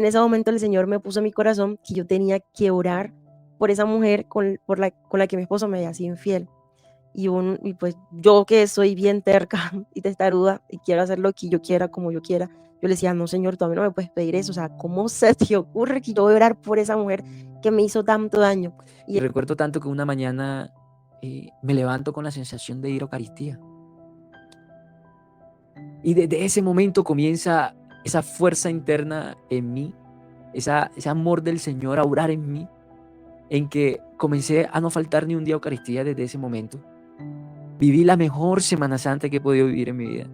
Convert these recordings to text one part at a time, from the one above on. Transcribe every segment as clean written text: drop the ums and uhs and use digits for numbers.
En ese momento el Señor me puso en mi corazón que yo tenía que orar por esa mujer con la que mi esposo me había sido infiel. Y pues yo que soy bien terca y testaruda y quiero hacer lo que yo quiera, como yo quiera, yo le decía, no, Señor, tú a mí no me puedes pedir eso. O sea, ¿cómo se te ocurre que yo voy a orar por esa mujer que me hizo tanto daño? Y recuerdo tanto que una mañana me levanto con la sensación de ir a Eucaristía. Y desde ese momento comienza esa fuerza interna en mí, ese amor del Señor a orar en mí, en que comencé a no faltar ni un día a Eucaristía desde ese momento. Viví la mejor Semana Santa que he podido vivir en mi vida.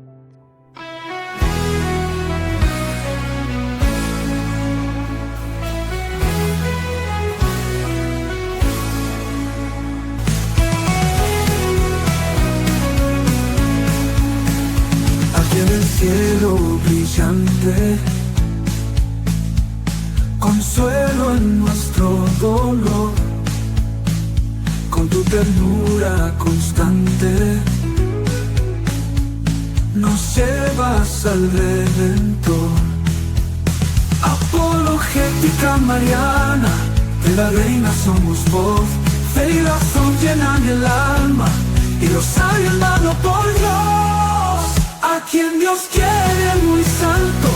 Aquí en el cielo brillante, consuelo en nuestro dolor, con tu ternura constante, nos llevas al Redentor. Apologética mariana, de la reina somos voz, fe y razón llenan el alma, y rosario en mano por Dios. A quien Dios quiere muy santo,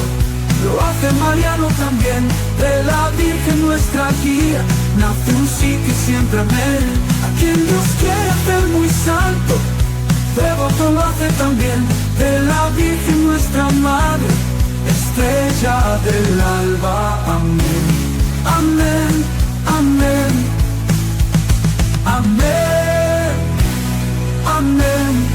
lo hace Mariano también. De la Virgen nuestra guía, nace un sí que siempre amé. A quien Dios quiere hacer muy santo, devoto lo hace también. De la Virgen nuestra madre, estrella del alba. Amén, amén, amén, amén, amén.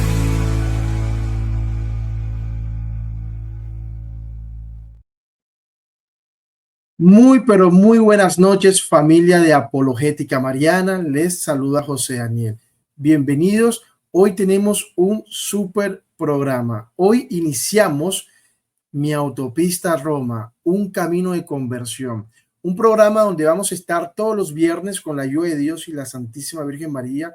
Muy, pero muy buenas noches, familia de Apologética Mariana. Les saluda José Daniel. Bienvenidos. Hoy tenemos un súper programa. Hoy iniciamos Mi Autopista a Roma, un camino de conversión. Un programa donde vamos a estar todos los viernes con la ayuda de Dios y la Santísima Virgen María,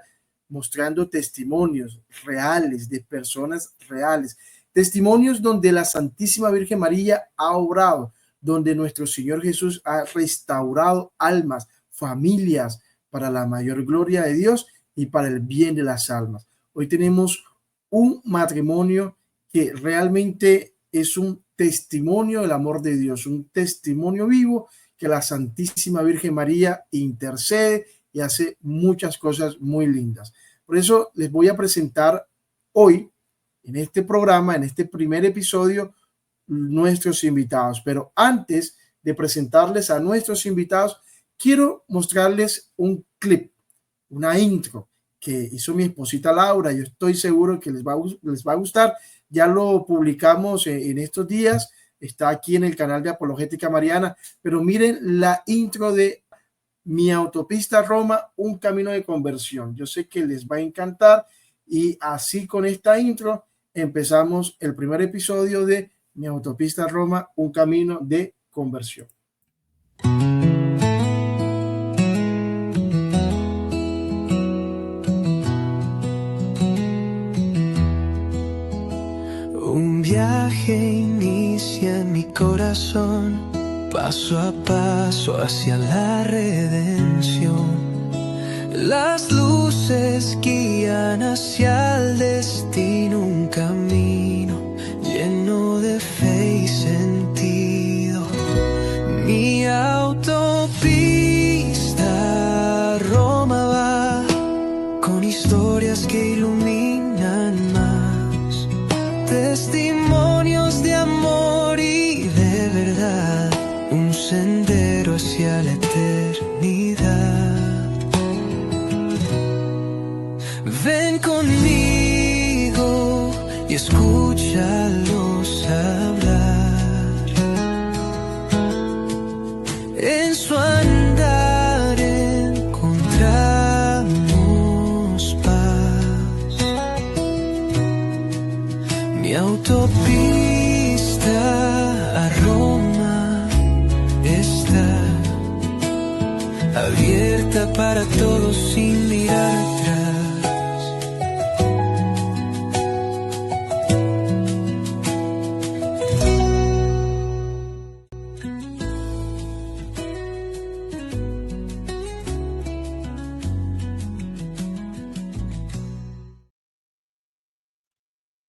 mostrando testimonios reales de personas reales. Testimonios donde la Santísima Virgen María ha obrado, donde nuestro Señor Jesús ha restaurado almas, familias, para la mayor gloria de Dios y para el bien de las almas. Hoy tenemos un matrimonio que realmente es un testimonio del amor de Dios, un testimonio vivo que la Santísima Virgen María intercede y hace muchas cosas muy lindas. Por eso les voy a presentar hoy, en este programa, en este primer episodio, nuestros invitados. Pero antes de presentarles a nuestros invitados, quiero mostrarles un clip, una intro que hizo mi esposita Laura. Yo estoy seguro que les va a gustar. Ya lo publicamos en estos días. Está aquí en el canal de Apologética Mariana. Pero miren la intro de Mi Autopista a Roma, un camino de conversión. Yo sé que les va a encantar. Y así con esta intro empezamos el primer episodio de Mi Autopista a Roma, un camino de conversión. Un viaje inicia en mi corazón, paso a paso hacia la redención. Las luces guían hacia el destino, un camino lleno de fe y sentido. Mi autopista a Roma va, con historias que iluminan más, testimonios de amor y de verdad, un sendero hacia la eternidad. Ven conmigo y escúchalos hablar. En su andar encontramos paz. Mi autopista a Roma está abierta para todos sin mirar atrás.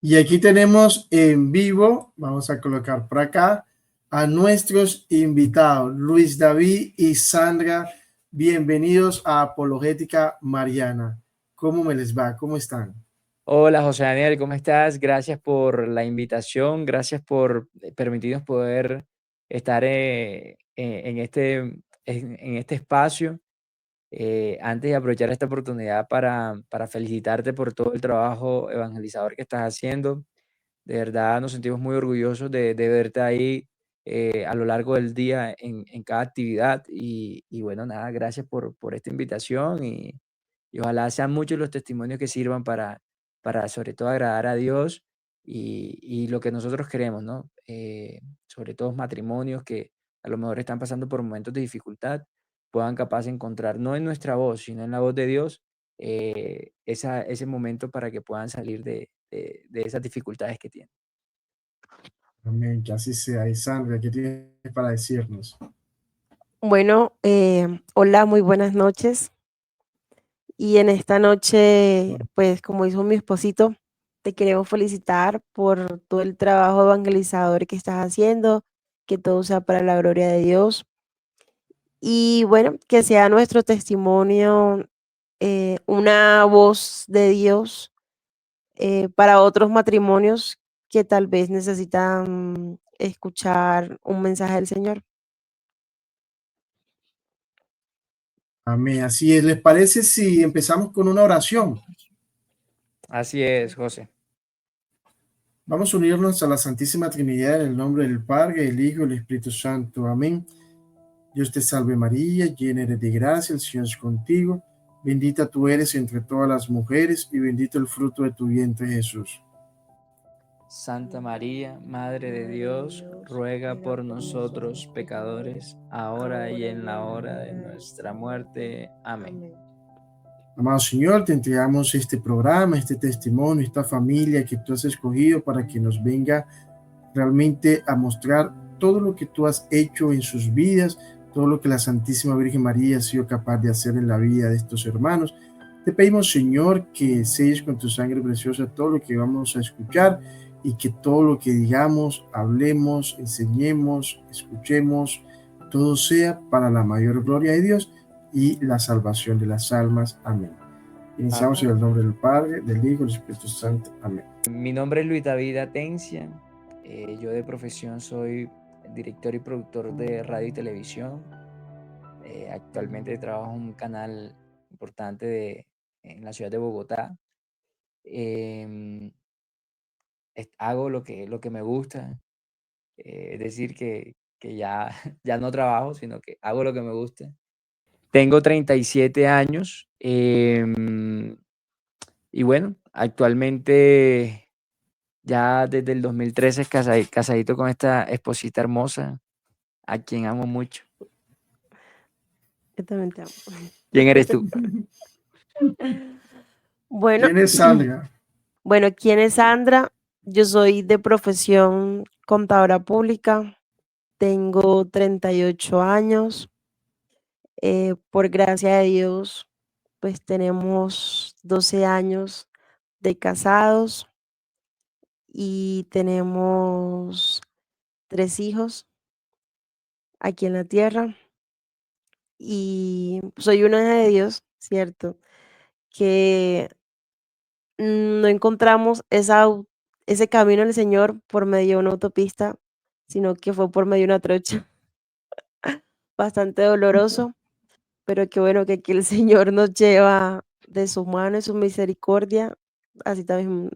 Y aquí tenemos en vivo, vamos a colocar por acá, a nuestros invitados, Luis David y Sandra. Bienvenidos a Apologética Mariana. ¿Cómo me les va? ¿Cómo están? Hola José Daniel, ¿cómo estás? Gracias por la invitación, gracias por permitirnos poder estar en este espacio. Antes de aprovechar esta oportunidad para felicitarte por todo el trabajo evangelizador que estás haciendo. De verdad nos sentimos muy orgullosos de verte ahí a lo largo del día en cada actividad. Y bueno, nada, gracias por esta invitación y ojalá sean muchos los testimonios que sirvan para sobre todo agradar a Dios y lo que nosotros queremos, ¿no? Sobre todo matrimonios que a lo mejor están pasando por momentos de dificultad, puedan capaz de encontrar, no en nuestra voz, sino en la voz de Dios, ese momento para que puedan salir de esas dificultades que tienen. Amén, que así sea. Y Sandra, ¿qué tienes para decirnos? Bueno, hola, muy buenas noches. Y en esta noche, pues como dijo mi esposito, te queremos felicitar por todo el trabajo evangelizador que estás haciendo, que todo sea para la gloria de Dios. Y bueno, que sea nuestro testimonio una voz de Dios para otros matrimonios que tal vez necesitan escuchar un mensaje del Señor. Amén, así es. ¿Les parece si empezamos con una oración? Así es, José. Vamos a unirnos a la Santísima Trinidad en el nombre del Padre, el Hijo y el Espíritu Santo. Amén. Dios te salve María, llena eres de gracia, el Señor es contigo. Bendita tú eres entre todas las mujeres y bendito el fruto de tu vientre Jesús. Santa María, Madre de Dios, ruega por nosotros pecadores, ahora y en la hora de nuestra muerte. Amén. Amado Señor, te entregamos este programa, este testimonio, esta familia que tú has escogido para que nos venga realmente a mostrar todo lo que tú has hecho en sus vidas, todo lo que la Santísima Virgen María ha sido capaz de hacer en la vida de estos hermanos. Te pedimos, Señor, que selles con tu sangre preciosa todo lo que vamos a escuchar y que todo lo que digamos, hablemos, enseñemos, escuchemos, todo sea para la mayor gloria de Dios y la salvación de las almas. Amén. Iniciamos en el nombre del Padre, del Hijo y del Espíritu Santo. Amén. Mi nombre es Luis David Atencia. Yo de profesión soy director y productor de radio y televisión. Actualmente trabajo en un canal importante en la ciudad de Bogotá. Em, Hago lo que me gusta. Es decir, que ya, ya no trabajo, sino que hago lo que me gusta. Tengo 37 años y bueno, actualmente ya desde el 2013 casadito con esta esposita hermosa, a quien amo mucho. Yo también te amo. ¿Quién eres tú? Bueno, ¿Quién es Sandra? bueno, ¿quién es Sandra? Yo soy de profesión contadora pública, tengo 38 años. Por gracia de Dios, pues tenemos 12 años de casados y tenemos 3 hijos aquí en la tierra. Y soy una hija de Dios, ¿cierto? Que no encontramos ese camino del Señor por medio de una autopista, sino que fue por medio de una trocha bastante doloroso, pero qué bueno que aquí el Señor nos lleva de su mano y su misericordia, así también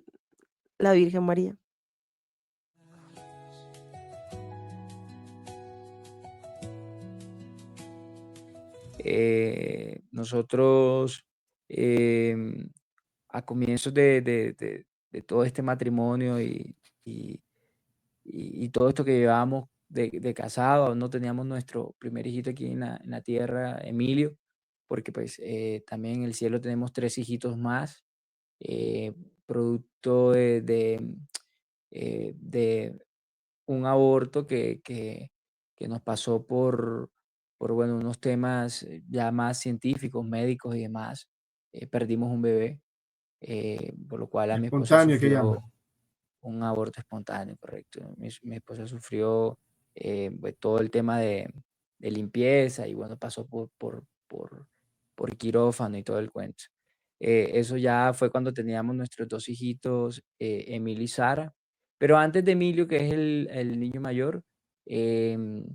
la Virgen María. Nosotros a comienzos de todo este matrimonio y todo esto que llevábamos de casado, aún no teníamos nuestro primer hijito aquí en la tierra, Emilio, porque pues también en el cielo tenemos 3 hijitos más, eh, producto de un aborto que nos pasó por bueno, unos temas ya más científicos, médicos y demás. Perdimos un bebé, por lo cual a mi esposa Espontáneo que llaman. un aborto espontáneo, correcto. Mi esposa sufrió pues, todo el tema de limpieza y bueno, pasó por quirófano y todo el cuento. Eso ya fue cuando teníamos nuestros dos hijitos, Emilio y Sara. Pero antes de Emilio, que es el niño mayor, em,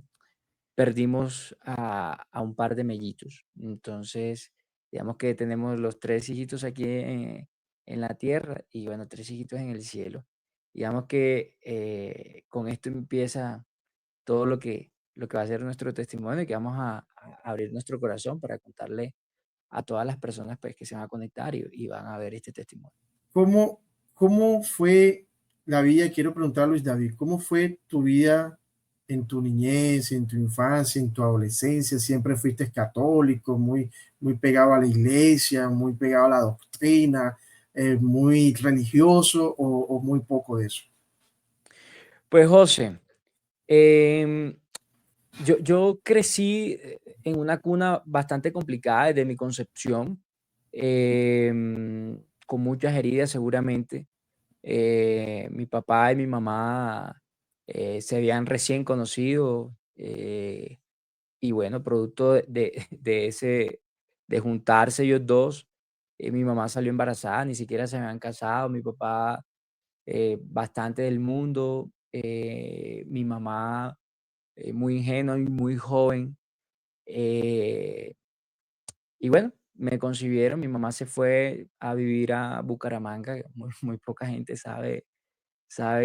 perdimos a un par de mellitos. Entonces, digamos que tenemos los tres hijitos aquí en la tierra y bueno, tres hijitos en el cielo. Digamos que con esto empieza todo lo que va a ser nuestro testimonio y que vamos a abrir nuestro corazón para contarle a todas las personas pues, que se van a conectar y van a ver este testimonio. ¿Cómo, cómo fue la vida? Quiero preguntar a Luis David, ¿cómo fue tu vida en tu niñez, en tu infancia, en tu adolescencia? ¿Siempre fuiste católico, muy pegado a la iglesia, muy pegado a la doctrina, muy religioso o muy poco de eso? Pues José, em, yo crecí en una cuna bastante complicada desde mi concepción, con muchas heridas seguramente. Mi papá y mi mamá se habían recién conocido y bueno, producto de juntarse ellos dos, mi mamá salió embarazada, ni siquiera se habían casado, mi papá bastante del mundo, mi mamá muy ingenua y muy joven. eh, y bueno, me concibieron, mi mamá se fue a vivir a Bucaramanga, que muy poca gente sabe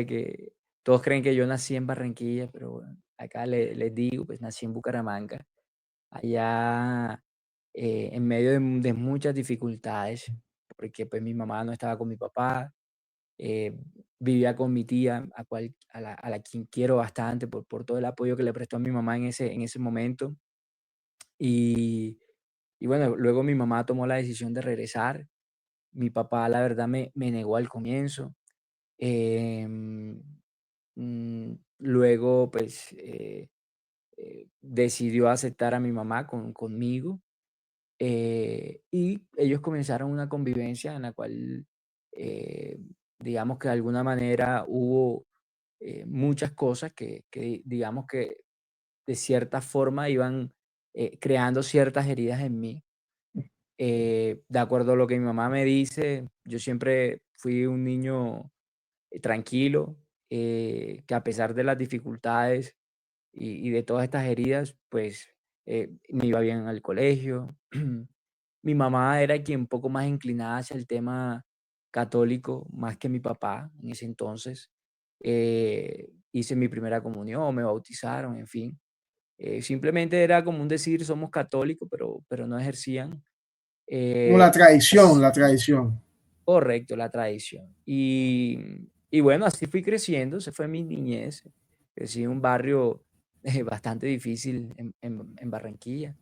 que todos creen que yo nací en Barranquilla, pero bueno, acá les digo, pues nací en Bucaramanga, allá en medio de muchas dificultades, porque pues mi mamá no estaba con mi papá, eh, vivía con mi tía, a la quien quiero bastante por todo el apoyo que le prestó a mi mamá en ese momento. Y, y bueno, luego mi mamá tomó la decisión de regresar. Mi papá, la verdad, me negó al comienzo. Em, Luego, pues, decidió aceptar a mi mamá conmigo y ellos comenzaron una convivencia en la cual, eh, digamos que de alguna manera hubo muchas cosas que, digamos que de cierta forma iban creando ciertas heridas en mí. De acuerdo a lo que mi mamá me dice, yo siempre fui un niño tranquilo, que a pesar de las dificultades y de todas estas heridas, pues me iba bien al colegio. Mi mamá era quien un poco más inclinada hacia el tema católico, más que mi papá en ese entonces. Hice mi primera comunión, me bautizaron, en fin. Simplemente era como un decir, somos católicos, pero no ejercían. Como Eh, la tradición. Correcto, la tradición. Y bueno, así fui creciendo, se fue mi niñez. Crecí en un barrio bastante difícil en Barranquilla.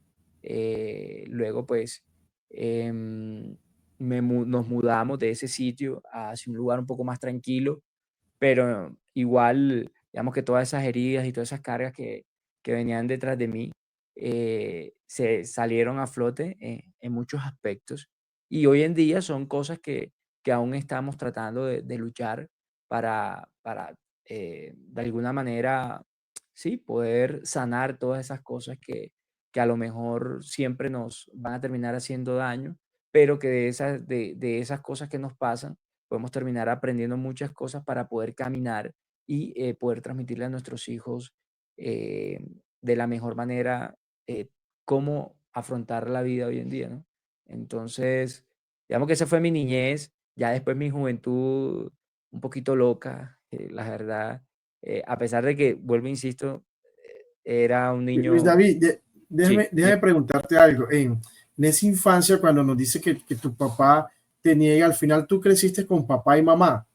Luego, pues, em, nos mudamos de ese sitio hacia un lugar un poco más tranquilo, pero igual, digamos que todas esas heridas y todas esas cargas que venían detrás de mí se salieron a flote en muchos aspectos. Y hoy en día son cosas que aún estamos tratando de luchar para de alguna manera, sí, poder sanar todas esas cosas que a lo mejor siempre nos van a terminar haciendo daño, pero que de esas cosas que nos pasan, podemos terminar aprendiendo muchas cosas para poder caminar y poder transmitirle a nuestros hijos eh, de la mejor manera cómo afrontar la vida hoy en día, ¿no? Entonces, digamos que esa fue mi niñez, ya después mi juventud un poquito loca, la verdad, a pesar de que, vuelvo, insisto, era un Luis niño, David, sí, déjame preguntarte algo. En esa infancia, cuando nos dice que tu papá te niega, al final tú creciste con papá y mamá.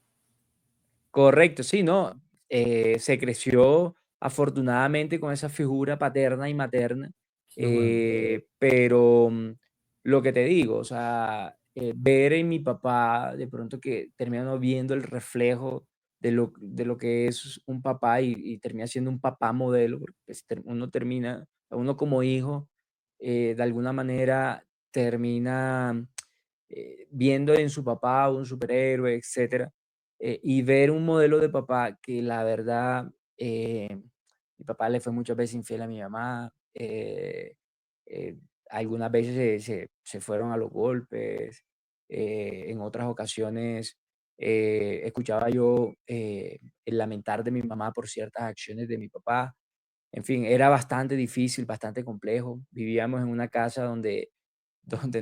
correcto, sí, ¿no? Se creció afortunadamente con esa figura paterna y materna, Qué bueno. pero lo que te digo, o sea, ver en mi papá de pronto que termino viendo el reflejo de lo que es un papá y termina siendo un papá modelo, porque pues, uno como hijo, de alguna manera termina viendo en su papá un superhéroe, etcétera. y ver un modelo de papá que la verdad, mi papá le fue muchas veces infiel a mi mamá, eh, algunas veces se fueron a los golpes, en otras ocasiones escuchaba yo el lamentar de mi mamá por ciertas acciones de mi papá. En fin, era bastante difícil, bastante complejo. Vivíamos en una casa donde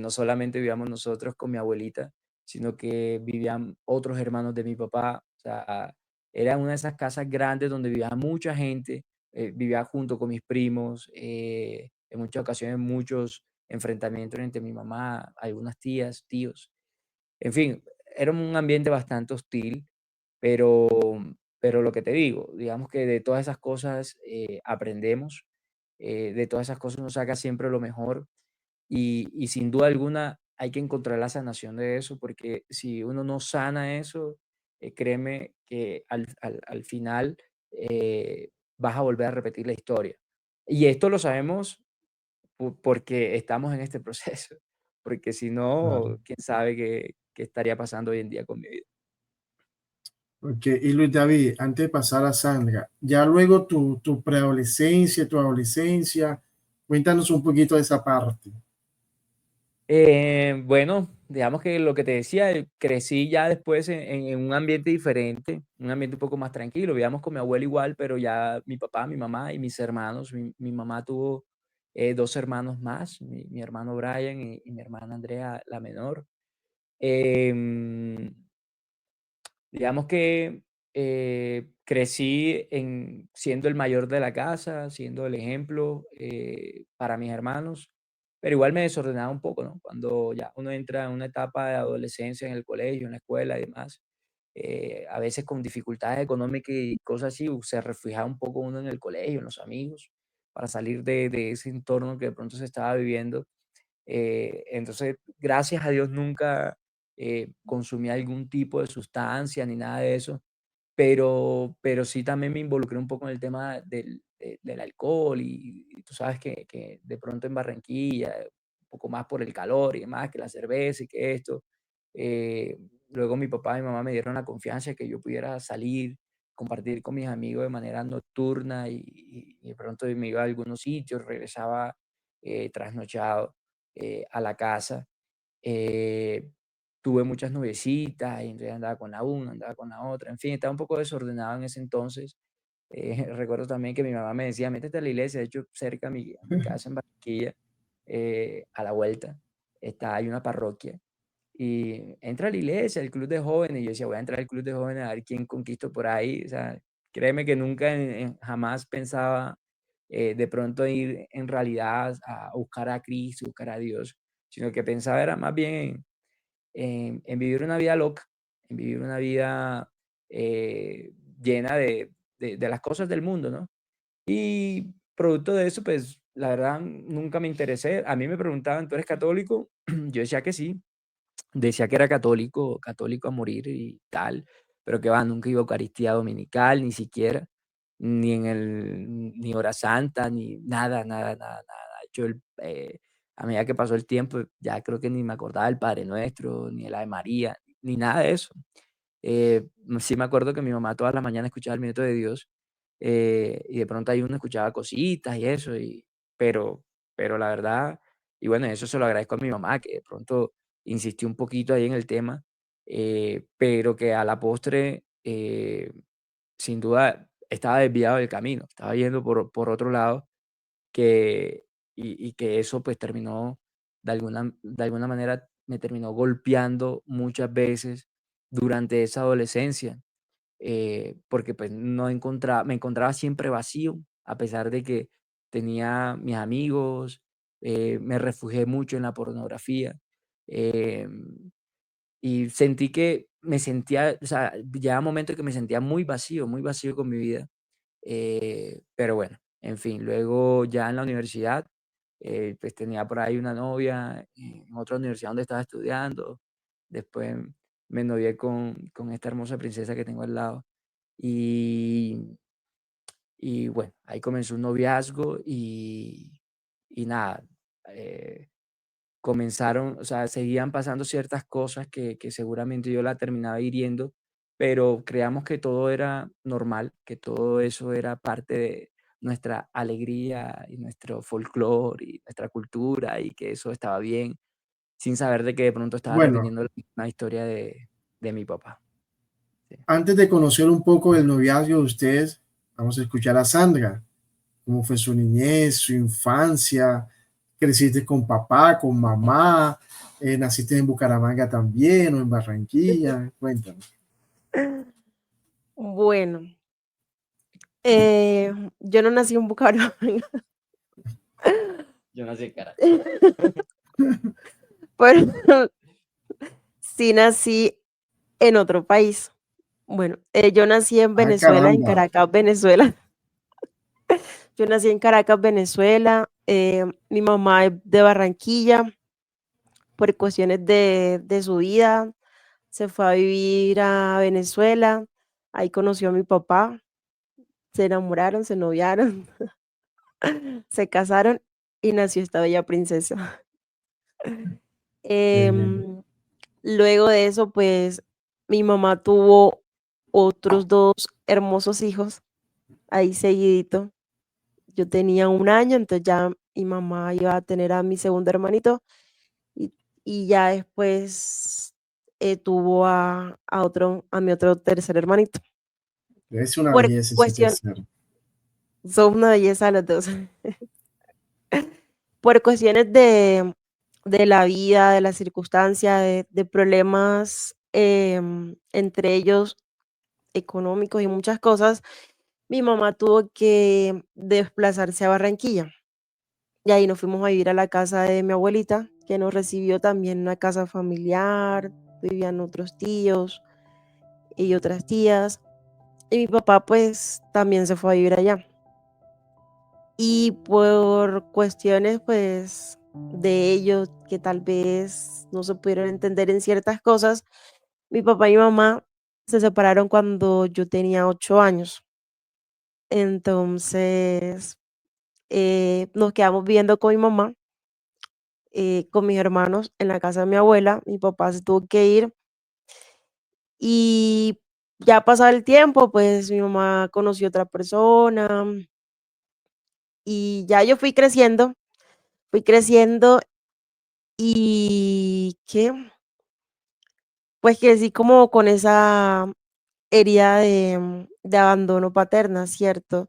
no solamente vivíamos nosotros con mi abuelita, sino que vivían otros hermanos de mi papá. O sea, era una de esas casas grandes donde vivía mucha gente, vivía junto con mis primos, en muchas ocasiones muchos enfrentamientos entre mi mamá, algunas tías, tíos. En fin, era un ambiente bastante hostil, pero, pero lo que te digo, digamos que de todas esas cosas aprendemos, de todas esas cosas uno saca siempre lo mejor y sin duda alguna hay que encontrar la sanación de eso, porque si uno no sana eso, créeme que al final vas a volver a repetir la historia. Y esto lo sabemos porque estamos en este proceso, porque si Claro. no, quién sabe qué estaría pasando hoy en día con mi vida. Ok, y Luis David, antes de pasar a Sandra, ya luego tu preadolescencia, tu adolescencia, cuéntanos un poquito de esa parte. Bueno, digamos que lo que te decía, crecí ya después en un ambiente diferente, un ambiente un poco más tranquilo. Vivíamos con mi abuela igual, pero ya mi papá, mi mamá y mis hermanos. Mi mamá tuvo dos hermanos más, mi hermano Brian y mi hermana Andrea, la menor. Em, Digamos que crecí siendo el mayor de la casa, siendo el ejemplo para mis hermanos, pero igual me desordenaba un poco, ¿no? Cuando ya uno entra en una etapa de adolescencia en el colegio, en la escuela y demás, a veces con dificultades económicas y cosas así, se refugiaba un poco uno en el colegio, en los amigos, para salir de ese entorno que de pronto se estaba viviendo. Entonces, gracias a Dios nunca consumí algún tipo de sustancia ni nada de eso, pero sí también me involucré un poco en el tema del alcohol y tú sabes que de pronto en Barranquilla, un poco más por el calor y demás, que la cerveza y que esto. eh, Luego mi papá y mi mamá me dieron la confianza de que yo pudiera salir, compartir con mis amigos de manera nocturna y de pronto me iba a algunos sitios, regresaba trasnochado a la casa. Eh, Tuve muchas noviecitas y entonces andaba con la una, andaba con la otra, en fin, estaba un poco desordenado en ese entonces. Recuerdo también que mi mamá me decía, métete a la iglesia, de hecho, cerca a mi casa en Barranquilla, a la vuelta, hay una parroquia, y entra a la iglesia, el club de jóvenes, y yo decía, voy a entrar al club de jóvenes a ver quién conquisto por ahí, o sea, créeme que nunca, jamás pensaba de pronto ir en realidad a buscar a Cristo, buscar a Dios, sino que pensaba era más bien en vivir una vida loca, en vivir una vida eh, llena de las cosas del mundo, ¿no? Y producto de eso, pues la verdad nunca me interesé. A mí me preguntaban, ¿tú eres católico? Yo decía que sí, decía que era católico, católico a morir y tal, pero que va, nunca iba a Eucaristía Dominical, ni siquiera, ni hora santa, ni nada, nada, nada, nada. Yo, a medida que pasó el tiempo, ya creo que ni me acordaba del Padre Nuestro, ni el Ave María, ni nada de eso. Sí me acuerdo que mi mamá todas las mañanas escuchaba el Minuto de Dios, y de pronto ahí uno escuchaba cositas y eso, pero, pero la verdad, y bueno, eso se lo agradezco a mi mamá, que de pronto insistió un poquito ahí en el tema, pero que a la postre, sin duda, estaba desviado del camino, estaba yendo por otro lado, que, y que eso pues terminó, de alguna manera, me terminó golpeando muchas veces durante esa adolescencia, porque pues no encontraba, me encontraba siempre vacío, a pesar de que tenía mis amigos, me refugié mucho en la pornografía, y sentí que me sentía, o sea, llegaba un momento que me sentía muy vacío con mi vida. Pero bueno, en fin, luego ya en la universidad, pues tenía por ahí una novia en otra universidad donde estaba estudiando. Después me novié con esta hermosa princesa que tengo al lado. Y, y bueno, ahí comenzó un noviazgo y nada, comenzaron, o sea, seguían pasando ciertas cosas que seguramente yo la terminaba hiriendo pero creíamos que todo era normal, que todo eso era parte de nuestra alegría y nuestro folclore y nuestra cultura y que eso estaba bien, sin saber de que de pronto estaba Bueno, repitiendo una historia de mi papá. Sí. antes de conocer un poco el noviazgo de ustedes, vamos a escuchar a Sandra. ¿Cómo fue su niñez, su infancia? ¿Creciste con papá, con mamá? ¿Naciste en Bucaramanga también o en Barranquilla? Cuéntanos. Bueno, yo no nací en Bucaramanga. Yo nací en Caracas. Pero sí nací en otro país. Bueno, yo nací en Ah, Venezuela, en caramba. Caracas, Venezuela. Yo nací en Caracas, Venezuela. Mi mamá es de Barranquilla. Por cuestiones de su vida, se fue a vivir a Venezuela. Ahí conoció a mi papá. Se enamoraron, se noviaron, se casaron y nació esta bella princesa. Qué bien. Em, Luego de eso, pues mi mamá tuvo otros 2 hermosos hijos, ahí seguidito. Yo tenía 1 año, entonces ya mi mamá iba a tener a mi segundo hermanito y ya después, tuvo a mi otro tercer hermanito. Es una Por belleza ese cuestión tercero. Son una belleza los 2. Por cuestiones de la vida, de la circunstancia, de problemas, entre ellos económicos y muchas cosas, mi mamá tuvo que desplazarse a Barranquilla. Y ahí nos fuimos a vivir a la casa de mi abuelita, que nos recibió también una casa familiar, vivían otros tíos y otras tías. Y mi papá, pues, también se fue a vivir allá. Y por cuestiones, pues, de ellos que tal vez no se pudieron entender en ciertas cosas, mi papá y mi mamá se separaron cuando yo tenía 8 años. Entonces, nos quedamos viviendo con mi mamá, con mis hermanos en la casa de mi abuela. Mi papá se tuvo que ir y ya pasado el tiempo, pues, mi mamá conoció otra persona y ya yo fui creciendo y ¿qué? Pues crecí como con esa herida de abandono paterna, ¿cierto?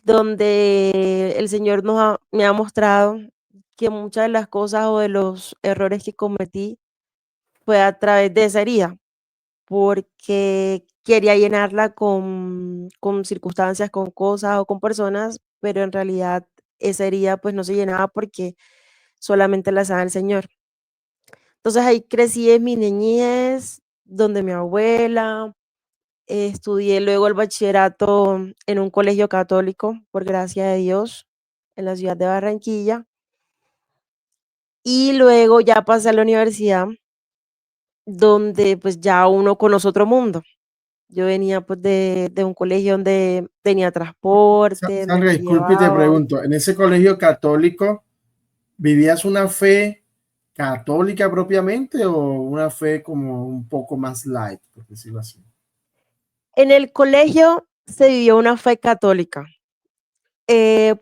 Donde el Señor me ha mostrado que muchas de las cosas o de los errores que cometí fue a través de esa herida, porque quería llenarla con circunstancias, con cosas o con personas, pero en realidad esa herida pues no se llenaba porque solamente la sana el Señor. Entonces ahí crecí en mi niñez, donde mi abuela, estudié luego el bachillerato en un colegio católico, por gracia de Dios, en la ciudad de Barranquilla. Y luego ya pasé a la universidad, donde pues ya uno conoce otro mundo. Yo venía pues de un colegio donde tenía transporte, donde Sandra, me disculpe y te llevaban. pregunto, ¿en ese colegio católico vivías una fe católica propiamente o una fe como un poco más light, por decirlo así? En el colegio se vivió una fe católica. Eh,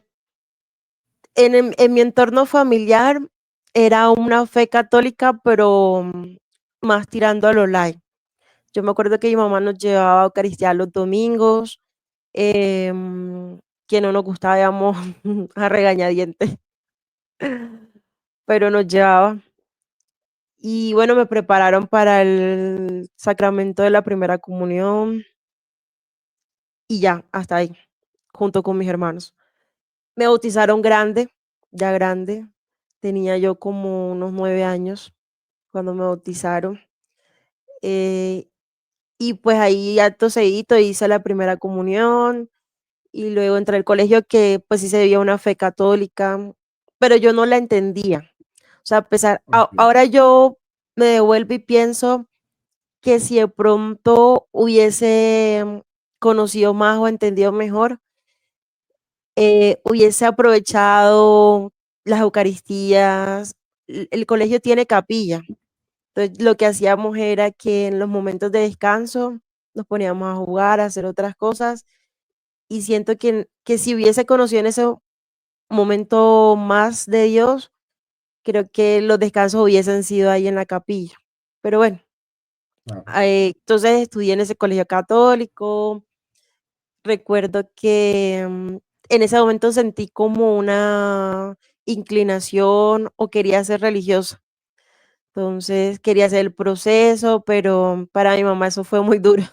en mi entorno familiar era una fe católica, pero más tirando a lo light. Yo me acuerdo que mi mamá nos llevaba a Eucaristía los domingos, que no nos gustaba, digamos, a regañadientes, pero nos llevaba. Y bueno, me prepararon para el sacramento de la primera comunión y ya, hasta ahí, junto con mis hermanos. Me bautizaron grande, ya grande. Tenía yo como unos 9 años cuando me bautizaron. Eh, y pues ahí acto seguido hice la primera comunión y luego entré al colegio que pues sí se veía una fe católica, pero yo no la entendía. O sea, Ok, ahora yo me devuelvo y pienso que si de pronto hubiese conocido más o entendido mejor, hubiese aprovechado las Eucaristías. El colegio tiene capilla, Entonces, lo que hacíamos era que en los momentos de descanso nos poníamos a jugar, a hacer otras cosas, y siento que si hubiese conocido en ese momento más de Dios, creo que los descansos hubiesen sido ahí en la capilla. Pero bueno, Claro. entonces estudié en ese colegio católico. Recuerdo que en ese momento sentí como una inclinación o quería ser religiosa. Entonces quería hacer el proceso, pero para mi mamá eso fue muy duro.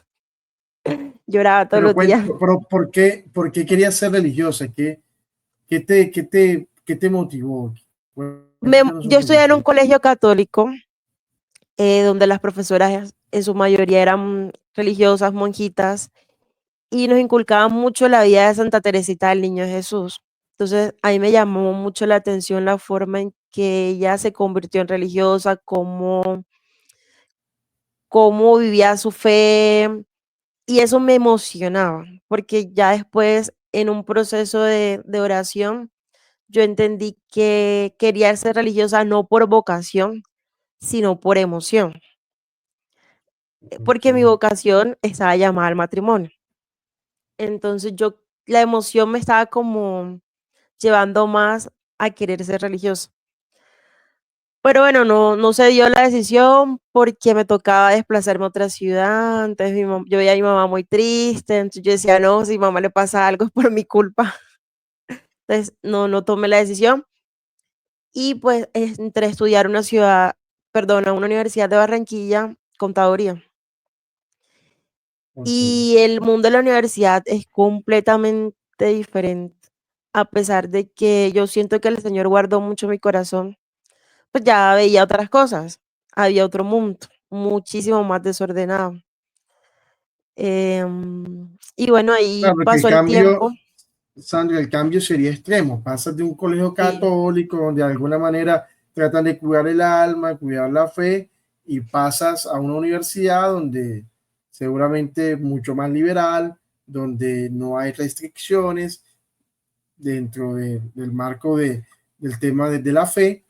Lloraba todos Pero, los días. pero por qué querías ser religiosa? ¿Qué te motivó? Cuéntanos un Yo estudié en poquito. un colegio católico donde las profesoras en su mayoría eran religiosas, monjitas, y nos inculcaban mucho la vida de Santa Teresita del Niño Jesús. Entonces, a mí me llamó mucho la atención la forma en que ella se convirtió en religiosa, cómo vivía su fe, y eso me emocionaba, porque ya después, en un proceso de oración, yo entendí que quería ser religiosa no por vocación, sino por emoción, porque mi Ok. vocación estaba llamada al matrimonio. Entonces la emoción me estaba como llevando más a querer ser religiosa. Pero bueno, no se dio la decisión porque me tocaba desplazarme a otra ciudad. Entonces yo veía a mi mamá muy triste. Entonces yo decía, no, si a mi mamá le pasa algo es por mi culpa. Entonces no tomé la decisión. Y pues entré a estudiar a una universidad de Barranquilla, contaduría. Ok. Y el mundo de la universidad es completamente diferente. A pesar de que yo siento que el Señor guardó mucho mi corazón, pues ya veía otras cosas. Había otro mundo, muchísimo más desordenado. Y bueno, ahí Claro, porque el pasó el tiempo. cambio, Sandra, el cambio sería extremo. Pasas de un colegio Sí, católico donde de alguna manera tratan de cuidar el alma, cuidar la fe, y pasas a una universidad donde seguramente mucho más liberal, donde no hay restricciones dentro del marco del tema de la fe,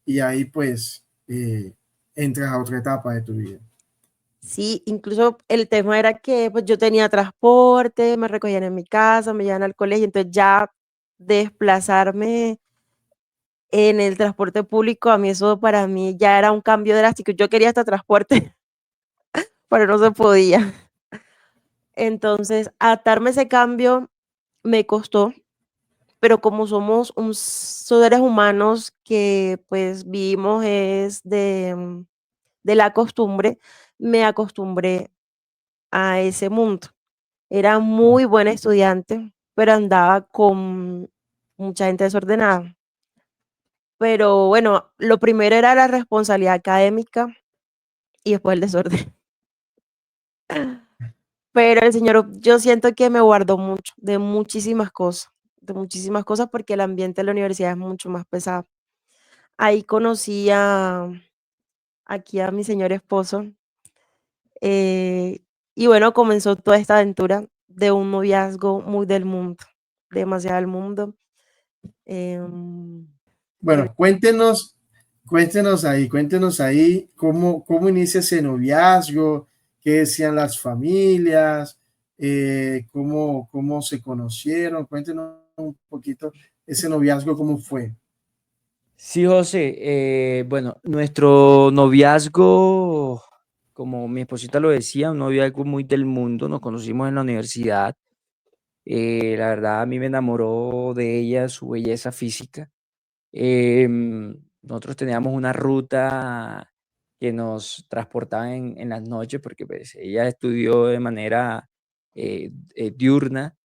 y ahí pues entras a otra etapa de tu vida. sí, incluso el tema era que pues yo tenía transporte, me recogían en mi casa, me llevaban al colegio, entonces ya desplazarme en el transporte público, a mí eso para mí ya era un cambio drástico. Yo quería hasta transporte, pero no se podía. Entonces, adaptarme a ese cambio me costó, pero como somos seres humanos que pues vivimos es de la costumbre, me acostumbré a ese mundo. Era muy buena estudiante, pero andaba con mucha gente desordenada. Pero bueno, lo primero era la responsabilidad académica y después el desorden. Pero el Señor, yo siento que me guardó mucho, de muchísimas cosas, porque el ambiente de la universidad es mucho más pesado. Ahí conocí aquí a mi señor esposo, eh, y bueno, comenzó toda esta aventura de un noviazgo muy del mundo, demasiado del mundo. em, pero Bueno, cuéntenos ahí cómo inicia ese noviazgo, qué decían las familias, cómo se conocieron. Cuéntenos un poquito ese noviazgo, cómo fue. Sí, José, bueno, nuestro noviazgo, como mi esposita lo decía, un noviazgo muy del mundo, nos conocimos en la universidad. La verdad, a mí me enamoró de ella, su belleza física. Nosotros teníamos una ruta que nos transportaba en las noches, porque pues ella estudió de manera diurna,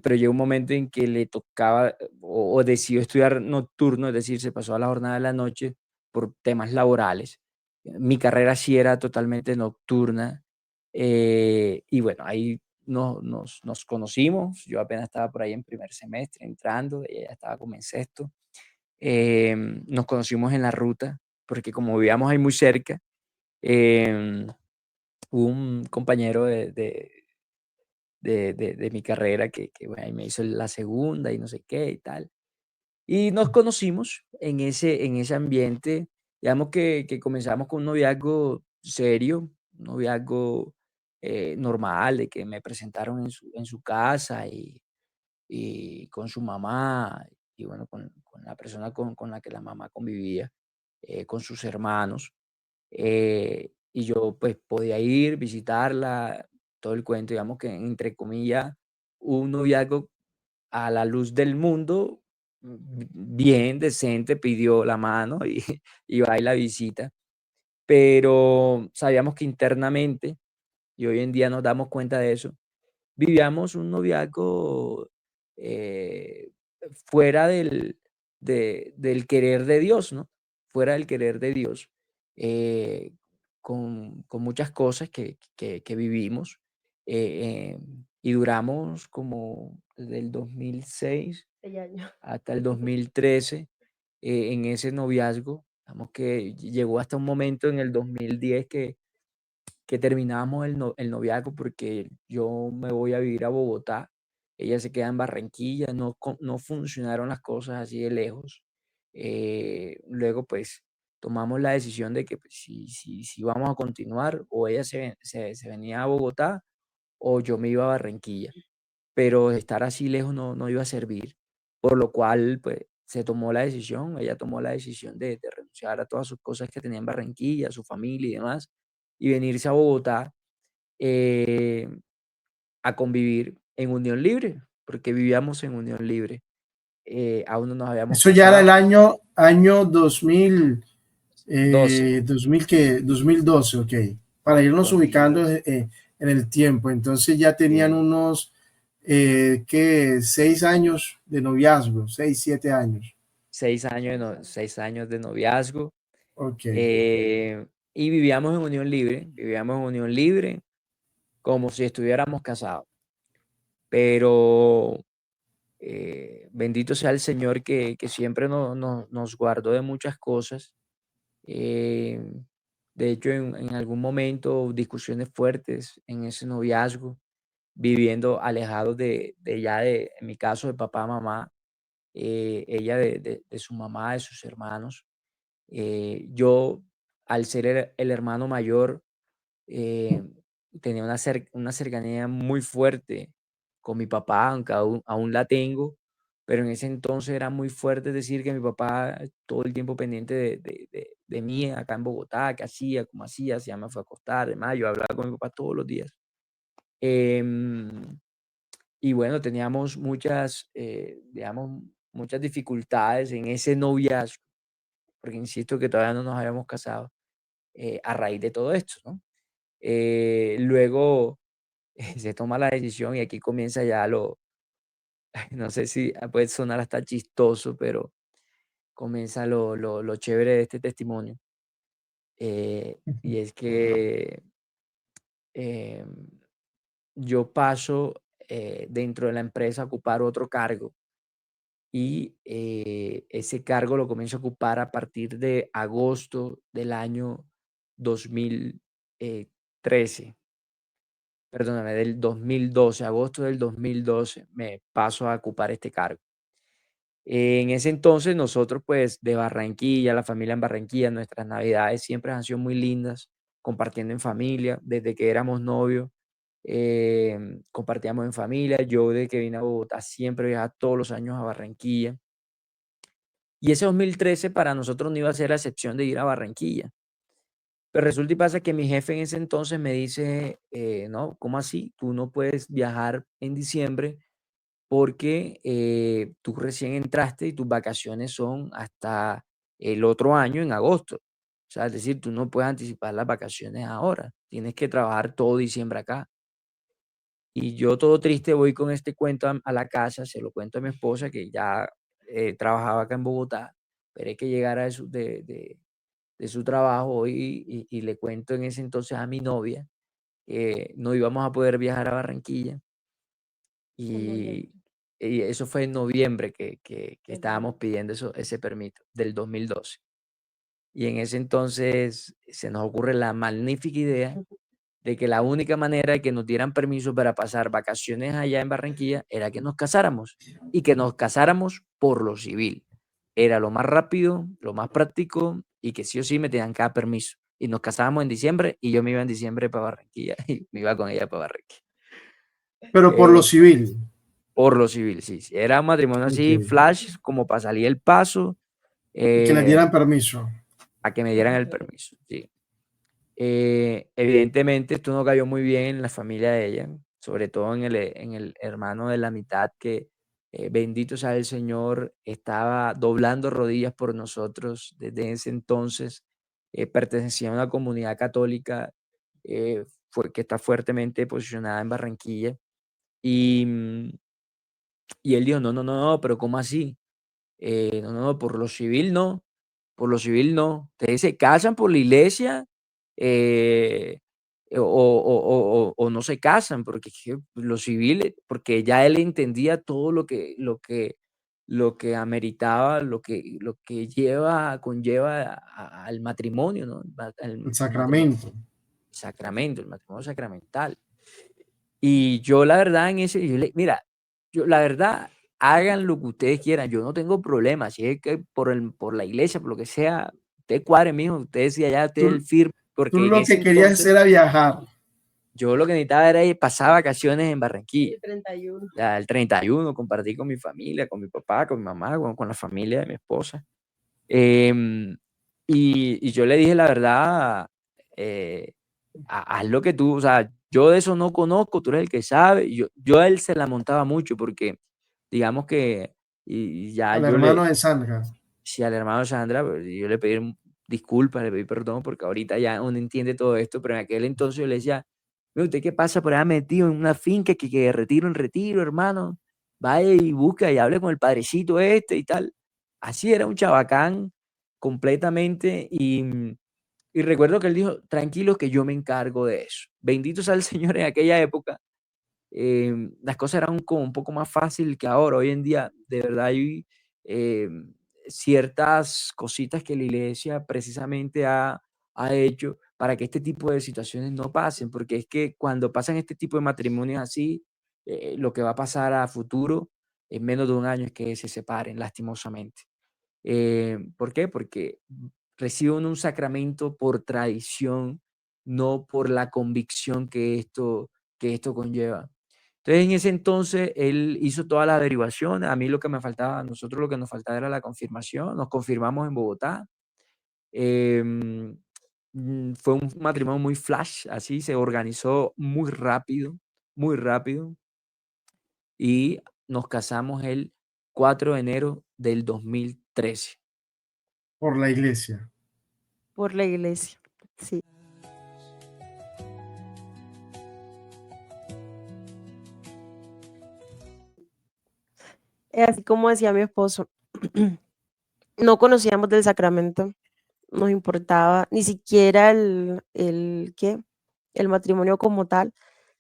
pero llegó un momento en que le tocaba o decidió estudiar nocturno, es decir, se pasó a la jornada de la noche por temas laborales. Mi carrera sí era totalmente nocturna, y bueno, ahí nos conocimos. Yo apenas estaba por ahí en primer semestre entrando, ella ya estaba como en sexto. Nos conocimos en la ruta, porque como vivíamos ahí muy cerca, em, hubo un compañero de mi carrera que bueno, ahí me hizo la segunda y no sé qué y tal. Y nos conocimos en ese ambiente. Digamos que comenzamos con un noviazgo serio, un noviazgo normal, de que me presentaron en su casa y con su mamá, y bueno, con la persona con la que la mamá convivía, con sus hermanos. Y yo pues podía ir, visitarla, todo el cuento, digamos que entre comillas, un noviazgo a la luz del mundo, bien, decente, pidió la mano y, y va y la visita, pero sabíamos que internamente, y hoy en día nos damos cuenta de eso, vivíamos un noviazgo eh, fuera del querer de Dios, ¿no? Fuera del querer de Dios, eh, con muchas cosas que vivimos, y duramos como desde el 2006 6 años. hasta el 2013 en ese noviazgo. Digamos que llegó hasta un momento en el 2010 que terminamos el noviazgo porque yo me voy a vivir a Bogotá, ella se queda en Barranquilla, no funcionaron las cosas así de lejos. Luego pues tomamos la decisión de que pues, si vamos a continuar, o ella se venía a Bogotá o yo me iba a Barranquilla, pero estar así lejos no iba a servir, por lo cual pues se tomó la decisión, ella tomó la decisión de renunciar a todas sus cosas que tenía en Barranquilla, su familia y demás, y venirse a Bogotá eh, a convivir en unión libre, porque vivíamos en unión libre. Aún no nos habíamos Eso ya era el casado. año 2000, 12, 2012, ok. Para irnos ubicando 2012. en el tiempo. Entonces ya tenían Sí, unos, ¿qué? 6 años de noviazgo, 6, 7 años. 6 años 6 años de noviazgo. Ok. Y vivíamos en unión libre como si estuviéramos casados. Pero bendito sea el Señor que siempre nos guardó de muchas cosas. Eh, de hecho, en algún momento, discusiones fuertes en ese noviazgo, viviendo alejados en mi caso, de papá, mamá, ella de su mamá, de sus hermanos. Yo, al ser el hermano mayor, eh, tenía una cercanía muy fuerte con mi papá, aunque aún la tengo, pero en ese entonces era muy fuerte decir que mi papá todo el tiempo pendiente de mí acá en Bogotá, qué hacía, cómo hacía, si ya me fue a acostar, demás, yo hablaba con mi papá todos los días. Em, y bueno, teníamos digamos, muchas dificultades en ese noviazgo, porque insisto que todavía no nos habíamos casado, a raíz de todo esto, ¿no? Luego se toma la decisión y aquí comienza ya no sé si puede sonar hasta chistoso, pero comienza lo chévere de este testimonio. Y es que em, yo paso dentro de la empresa a ocupar otro cargo y ese cargo lo comienzo a ocupar a partir de agosto del año 2013. Perdóname, del 2012, agosto del 2012, me paso a ocupar este cargo. En ese entonces nosotros, pues, de Barranquilla, la familia en Barranquilla, nuestras navidades siempre han sido muy lindas, compartiendo en familia, desde que éramos novios, compartíamos en familia. Yo, desde que vine a Bogotá, siempre viajaba todos los años a Barranquilla. Y ese 2013 para nosotros no iba a ser la excepción de ir a Barranquilla. Pero resulta y pasa que mi jefe en ese entonces me dice, no, ¿cómo así? Tú no puedes viajar en diciembre porque tú recién entraste y tus vacaciones son hasta el otro año en agosto. O sea, es decir, tú no puedes anticipar las vacaciones ahora. Tienes que trabajar todo diciembre acá. Y yo todo triste voy con este cuento a la casa, se lo cuento a mi esposa que ya trabajaba acá en Bogotá, esperé que llegara de su trabajo y le cuento en ese entonces a mi novia que no íbamos a poder viajar a Barranquilla En noviembre y, y eso fue en noviembre que del estábamos 2012. pidiendo ese permiso del 2012. Y en ese entonces se nos ocurre la magnífica idea de que la única manera de que nos dieran permiso para pasar vacaciones allá en Barranquilla era que nos casáramos y que nos casáramos por lo civil. Era lo más rápido, lo más práctico y que sí o sí me tenían que dar permiso. Y nos casábamos en diciembre y yo me iba en diciembre para Barranquilla y me iba con ella para Barranquilla. Pero por lo Eh, civil. por lo civil, sí, sí. Era un matrimonio Ok. así, flash, como para salir el paso, Y que le eh, dieran permiso. a que me dieran el permiso, sí. Evidentemente esto no cayó muy bien en la familia de ella, sobre todo en el hermano de la mitad que, bendito sea el Señor, estaba doblando rodillas por nosotros desde ese entonces. Pertenecía a una comunidad católica, que está fuertemente posicionada en Barranquilla. Y, y él dijo, no, no, no, no, pero ¿cómo así? No, no, no, por lo civil no, por lo civil no. Ustedes se casan por la iglesia, eh, o no se casan, porque es que lo civil, porque ya él entendía todo lo que ameritaba, lo que conlleva al matrimonio, ¿no? El El matrimonio sacramento. sacramento, el matrimonio sacramental. Y yo la verdad mira, yo la verdad, hagan lo que ustedes quieran, yo no tengo problema, si es que por la iglesia, por lo que sea, usted cuadre, mijo, usted decía ya, usted el Tú, firme, tú porque en lo ese que querías entonces era viajar. yo lo que necesitaba era ir pasar vacaciones en Barranquilla. El 31. Ya, el 31 compartí con mi familia, con mi papá, con mi mamá, con la familia de mi esposa. Em, y yo le dije la verdad, eh, haz lo que tú, o sea, yo de eso no conozco, tú eres el que sabe. Yo a él se la montaba mucho porque, digamos que, y ya Al yo le, hermano de Sandra. si al hermano Sandra, pues, yo le pedí disculpas, le pedí perdón, porque ahorita ya uno entiende todo esto, pero en aquel entonces yo le decía, "Mire, ¿usted qué pasa por allá metido en una finca que de retiro en retiro, hermano? Vaya y busca y hable con el padrecito este y tal". Así era un chabacán completamente y recuerdo que él dijo, tranquilo que yo me encargo de eso. Bendito sea el Señor en aquella época. Las cosas eran como un poco más fácil que ahora. Hoy en día, de verdad, hay eh, ciertas cositas que la iglesia precisamente ha hecho para que este tipo de situaciones no pasen, porque es que cuando pasan este tipo de matrimonios así, lo que va a pasar a futuro en menos de un año es que se separen, lastimosamente. ¿Por qué? Porque reciben un sacramento por tradición, no por la convicción que esto conlleva. Entonces, en ese entonces, él hizo toda la averiguación. A mí lo que me faltaba, a nosotros lo que nos faltaba era la confirmación. Nos confirmamos en Bogotá. Em, Fue un matrimonio muy flash, así se organizó muy rápido. Y nos casamos el 4 de enero del 2013. Por la iglesia. Por la iglesia. Sí. Así como decía mi esposo, no conocíamos del sacramento, nos importaba ni siquiera ¿qué? El matrimonio como tal,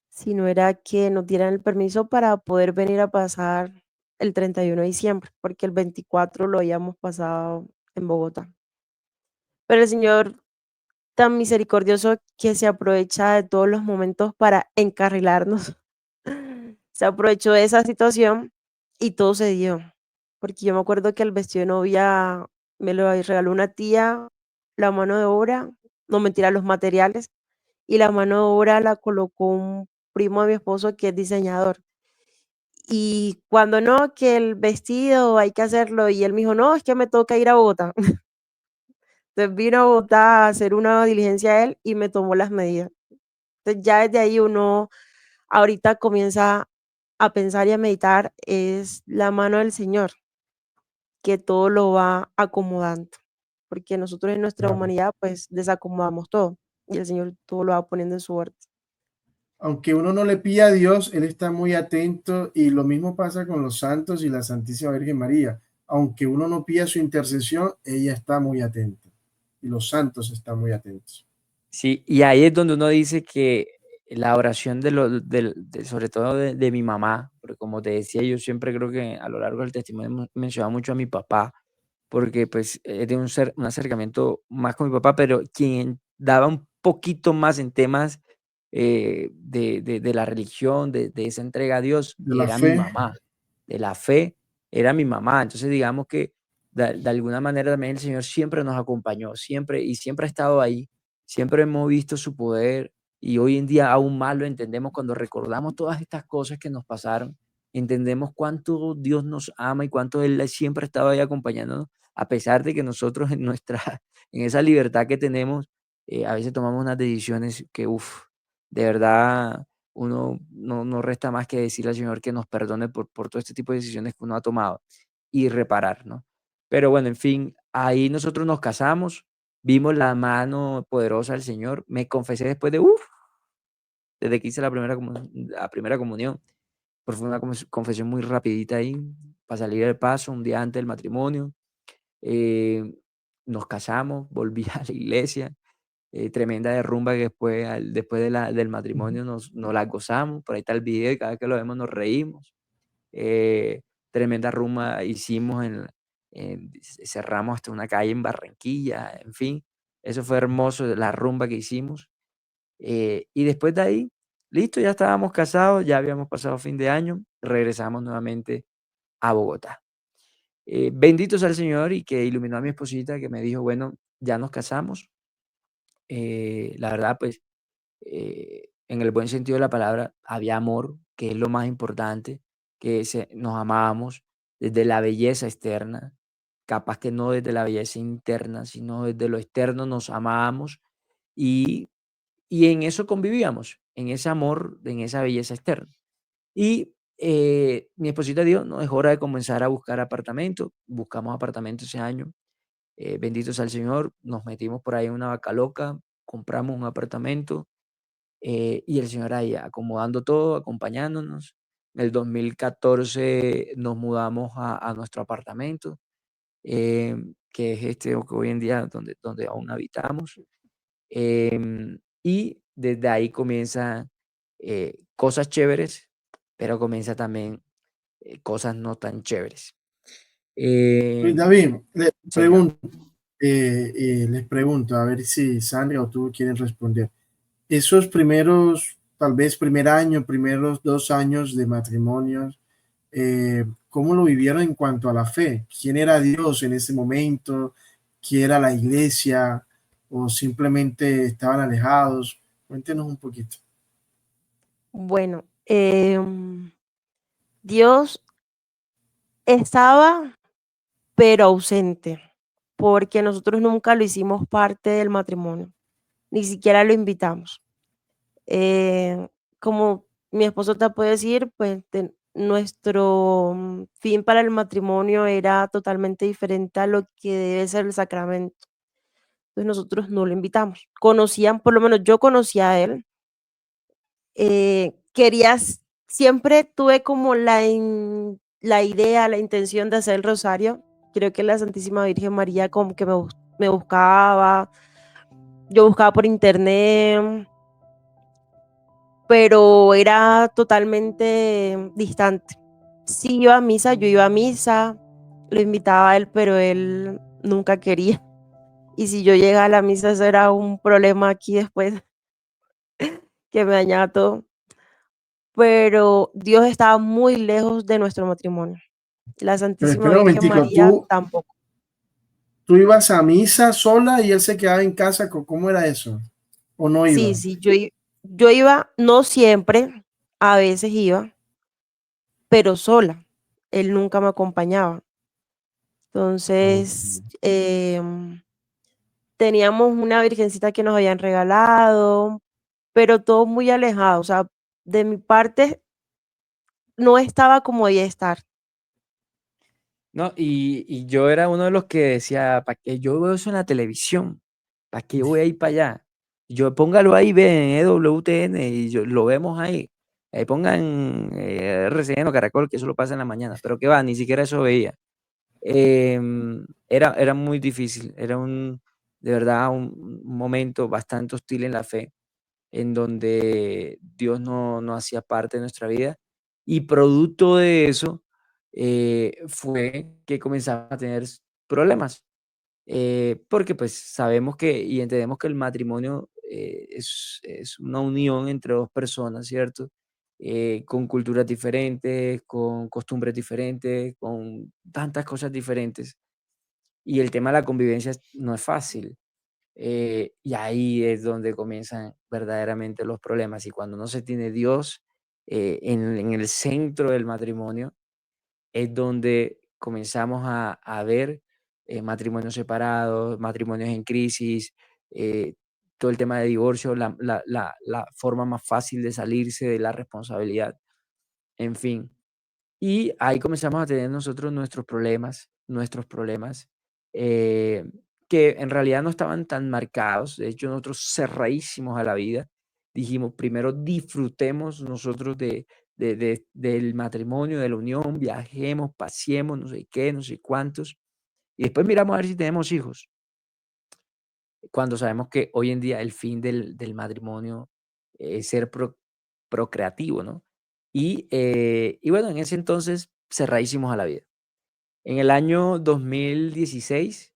sino era que nos dieran el permiso para poder venir a pasar el 31 de diciembre, porque el 24 lo habíamos pasado en Bogotá. Pero el Señor tan misericordioso que se aprovecha de todos los momentos para encarrilarnos. Se aprovechó de esa situación y todo se dio. Porque yo me acuerdo que el vestido de novia me lo regaló una tía, la mano de obra, no mentira, los materiales, y la mano de obra la colocó un primo de mi esposo que es diseñador. Y cuando no, que el vestido hay que hacerlo, y él me dijo, no, es que me toca ir a Bogotá. Entonces vino a Bogotá a hacer una diligencia él y me tomó las medidas. Entonces ya desde ahí uno ahorita comienza a pensar y a meditar, es la mano del Señor que todo lo va acomodando, porque nosotros en nuestra Claro. humanidad pues desacomodamos todo y el Señor todo lo va poniendo en su orden. Aunque uno no le pida a Dios, Él está muy atento y lo mismo pasa con los santos y la Santísima Virgen María. Aunque uno no pida su intercesión, ella está muy atenta y los santos están muy atentos. Sí, y ahí es donde uno dice que la oración sobre todo de mi mamá, porque como te decía, yo siempre creo que a lo largo del testimonio hemos mencionado mucho a mi papá, porque pues he tenido un acercamiento más con mi papá, pero quien daba un poquito más en temas de la religión, de esa entrega a Dios, De la era mi fe, mamá, de la fe, era mi mamá. Entonces digamos que de alguna manera también el Señor siempre nos acompañó, siempre y siempre ha estado ahí, siempre hemos visto su poder y hoy en día aún más lo entendemos cuando recordamos todas estas cosas que nos pasaron, entendemos cuánto Dios nos ama y cuánto Él siempre ha estado ahí acompañándonos, a pesar de que nosotros en nuestra, en esa libertad que tenemos, a veces tomamos unas decisiones que, uff, de verdad uno no resta más que decirle al Señor que nos perdone por todo este tipo de decisiones que uno ha tomado y reparar, ¿no? Pero bueno, en fin, ahí nosotros nos casamos, vimos la mano poderosa del Señor, me confesé después de, desde que hice la primera comunión, pues fue una confesión muy rapidita ahí, para salir del paso, un día antes del matrimonio, eh, nos casamos, volví a la iglesia, tremenda derrumba que después, después del Ujú. matrimonio nos la gozamos, por ahí está el video y cada vez que lo vemos nos reímos. eh, Tremenda rumba hicimos cerramos hasta una calle en Barranquilla, en fin, eso fue hermoso, la rumba que hicimos. Y después de ahí, listo, ya estábamos casados, ya habíamos pasado fin de año, regresamos nuevamente a Bogotá. Bendito sea el Señor y que iluminó a mi esposita que me dijo, bueno, ya nos casamos. La verdad, pues en el buen sentido de la palabra, había amor, que es lo más importante, que nos amábamos desde la belleza externa, capaz que no desde la belleza interna, sino desde lo externo nos amábamos y, y en eso convivíamos, en ese amor, en esa belleza externa. Y mi esposita dijo, no, es hora de comenzar a buscar apartamento, buscamos apartamento ese año, bendito sea el Señor, nos metimos por ahí en una vaca loca, compramos un apartamento y el Señor ahí acomodando todo, acompañándonos. En el 2014 nos mudamos a nuestro apartamento, que es este que hoy en día donde aún habitamos. Y desde ahí comienza cosas chéveres, pero comienza también cosas no tan chéveres. Em, David, Señor. les pregunto, a ver si Sandra o tú quieren responder. Esos primeros, tal vez primer año, primeros 2 años de matrimonio, ¿cómo lo vivieron en cuanto a la fe? ¿Quién era Dios en ese momento? ¿Quién era la iglesia? ¿O simplemente estaban alejados? Cuéntenos un poquito. Bueno, Dios estaba, pero ausente, porque nosotros nunca lo hicimos parte del matrimonio, ni siquiera lo invitamos. Como mi esposo te puede decir, pues nuestro fin para el matrimonio era totalmente diferente a lo que debe ser el sacramento. Entonces nosotros no lo invitamos. Conocían, por lo menos yo conocía a él. Siempre tuve como la idea, la intención de hacer el rosario. Creo que la Santísima Virgen María como que me buscaba, yo buscaba por internet, pero era totalmente distante. Sí iba a misa, yo iba a misa, lo invitaba a él, pero él nunca quería. Y si yo llegaba a la misa, eso era un problema aquí después que me dañaba todo. Pero Dios estaba muy lejos de nuestro matrimonio. La Pero Santísima espera un Virgen momentico, María tampoco. tú ibas a misa sola y él se quedaba en casa, ¿cómo era eso? ¿O no Sí, iba? sí, yo iba, no siempre, a veces iba, pero sola. Él nunca me acompañaba. Ok. Entonces, teníamos una virgencita que nos habían regalado, pero todo muy alejado. O sea, de mi parte no estaba como debía estar. No, y yo era uno de los que decía, ¿para qué yo veo eso en la televisión? ¿Para qué yo voy a ir para allá? Yo póngalo ahí, ve, en EWTN y lo vemos ahí. Pongan RCN o Caracol, que eso lo pasa en la mañana. Pero qué va, ni siquiera eso veía. Era muy difícil, era de verdad un momento bastante hostil en la fe, en donde Dios no hacía parte de nuestra vida. Y producto de eso fue que comenzamos a tener problemas, porque pues sabemos que y entendemos que el matrimonio es una unión entre dos personas, ¿cierto? Con culturas diferentes, con costumbres diferentes, con tantas cosas diferentes. y el tema de la convivencia no es fácil. Y ahí es donde comienzan verdaderamente los problemas. Y cuando no se tiene Dios en el centro del matrimonio, es donde comenzamos a ver matrimonios separados, matrimonios en crisis, eh, todo el tema de divorcio, la forma más fácil de salirse de la responsabilidad, en fin. Y ahí comenzamos a tener nosotros nuestros problemas, eh, que en realidad no estaban tan marcados. De hecho, nosotros cerradísimos a la vida. Dijimos, primero disfrutemos nosotros del matrimonio, de la unión, viajemos, paseemos, no sé qué, no sé cuántos. Y después miramos a ver si tenemos hijos. Cuando sabemos que hoy en día el fin del matrimonio es ser procreativo, ¿no? Y bueno, en ese entonces cerradísimos a la vida. En el año 2016,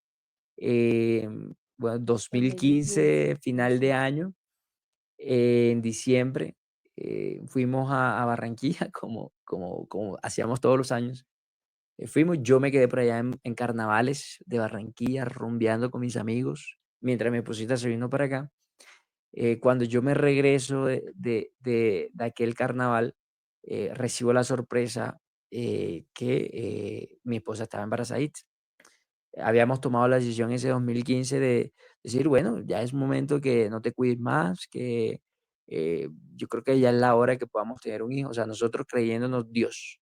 bueno, 2015, 2015, final de sí. año, en diciembre, fuimos a Barranquilla como hacíamos todos los años. Fuimos, yo me quedé por allá en carnavales de Barranquilla, rumbeando con mis amigos, mientras mi esposita se vino para acá. Cuando yo me regreso de aquel carnaval, recibo la sorpresa que mi esposa estaba embarazadita. Habíamos tomado la decisión ese 2015 de decir, bueno, ya es momento que no te cuides más, que yo creo que ya es la hora que podamos tener un hijo, o sea, nosotros creyéndonos Dios.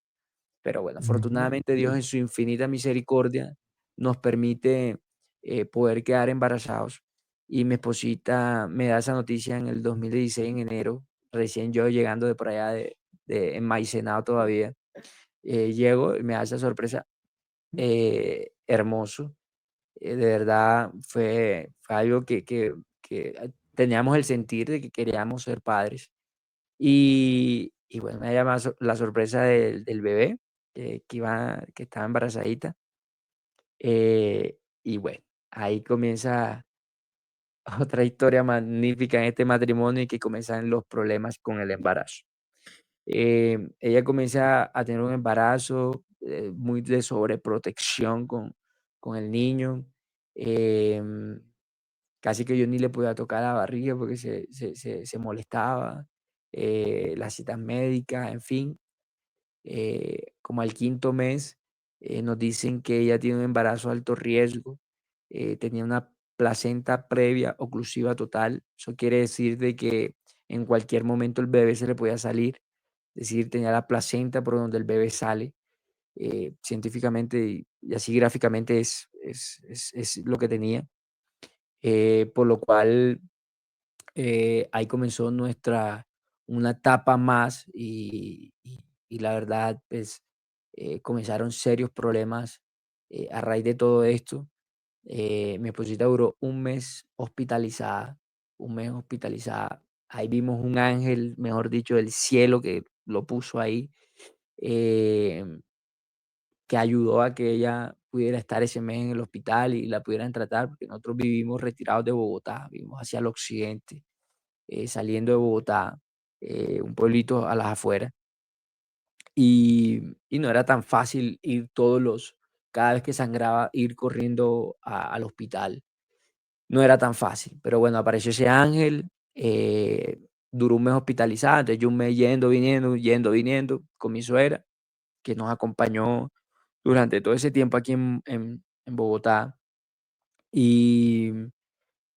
Pero bueno, Ujú. afortunadamente Dios en su infinita misericordia nos permite poder quedar embarazados. Y mi esposita me da esa noticia en el 2016, en enero, recién yo llegando de por allá de enmaicenado todavía. Llego y me da esa sorpresa hermoso. De verdad fue algo que teníamos el sentir de que queríamos ser padres. Y bueno, me llama la sorpresa del bebé que estaba embarazadita. Y bueno, ahí comienza otra historia magnífica en este matrimonio y que comienzan los problemas con el embarazo. Ella comienza a tener un embarazo muy de sobreprotección con el niño. em, Casi que yo ni le podía tocar la barriga porque se molestaba. Las citas médicas, en fin. Como al quinto mes, nos dicen que ella tiene un embarazo de alto riesgo. Tenía una placenta previa oclusiva total. Eso quiere decir de que en cualquier momento el bebé se le podía salir. Es decir, tenía la placenta por donde el bebé sale. Científicamente y así gráficamente es lo que tenía. Por lo cual ahí comenzó una etapa más y la verdad, pues comenzaron serios problemas a raíz de todo esto. Mi esposita duró un mes hospitalizada. Ahí vimos un ángel, mejor dicho, del cielo que lo puso ahí, em, que ayudó a que ella pudiera estar ese mes en el hospital y la pudieran tratar, porque nosotros vivimos retirados de Bogotá, vivimos hacia el occidente, saliendo de Bogotá, un pueblito a las afueras, y no era tan fácil cada vez que sangraba, ir corriendo al hospital. No era tan fácil, pero bueno, apareció ese ángel, duró un mes hospitalizado, entonces yo un mes yendo, viniendo con mi suegra, que nos acompañó durante todo ese tiempo aquí en Bogotá. Y,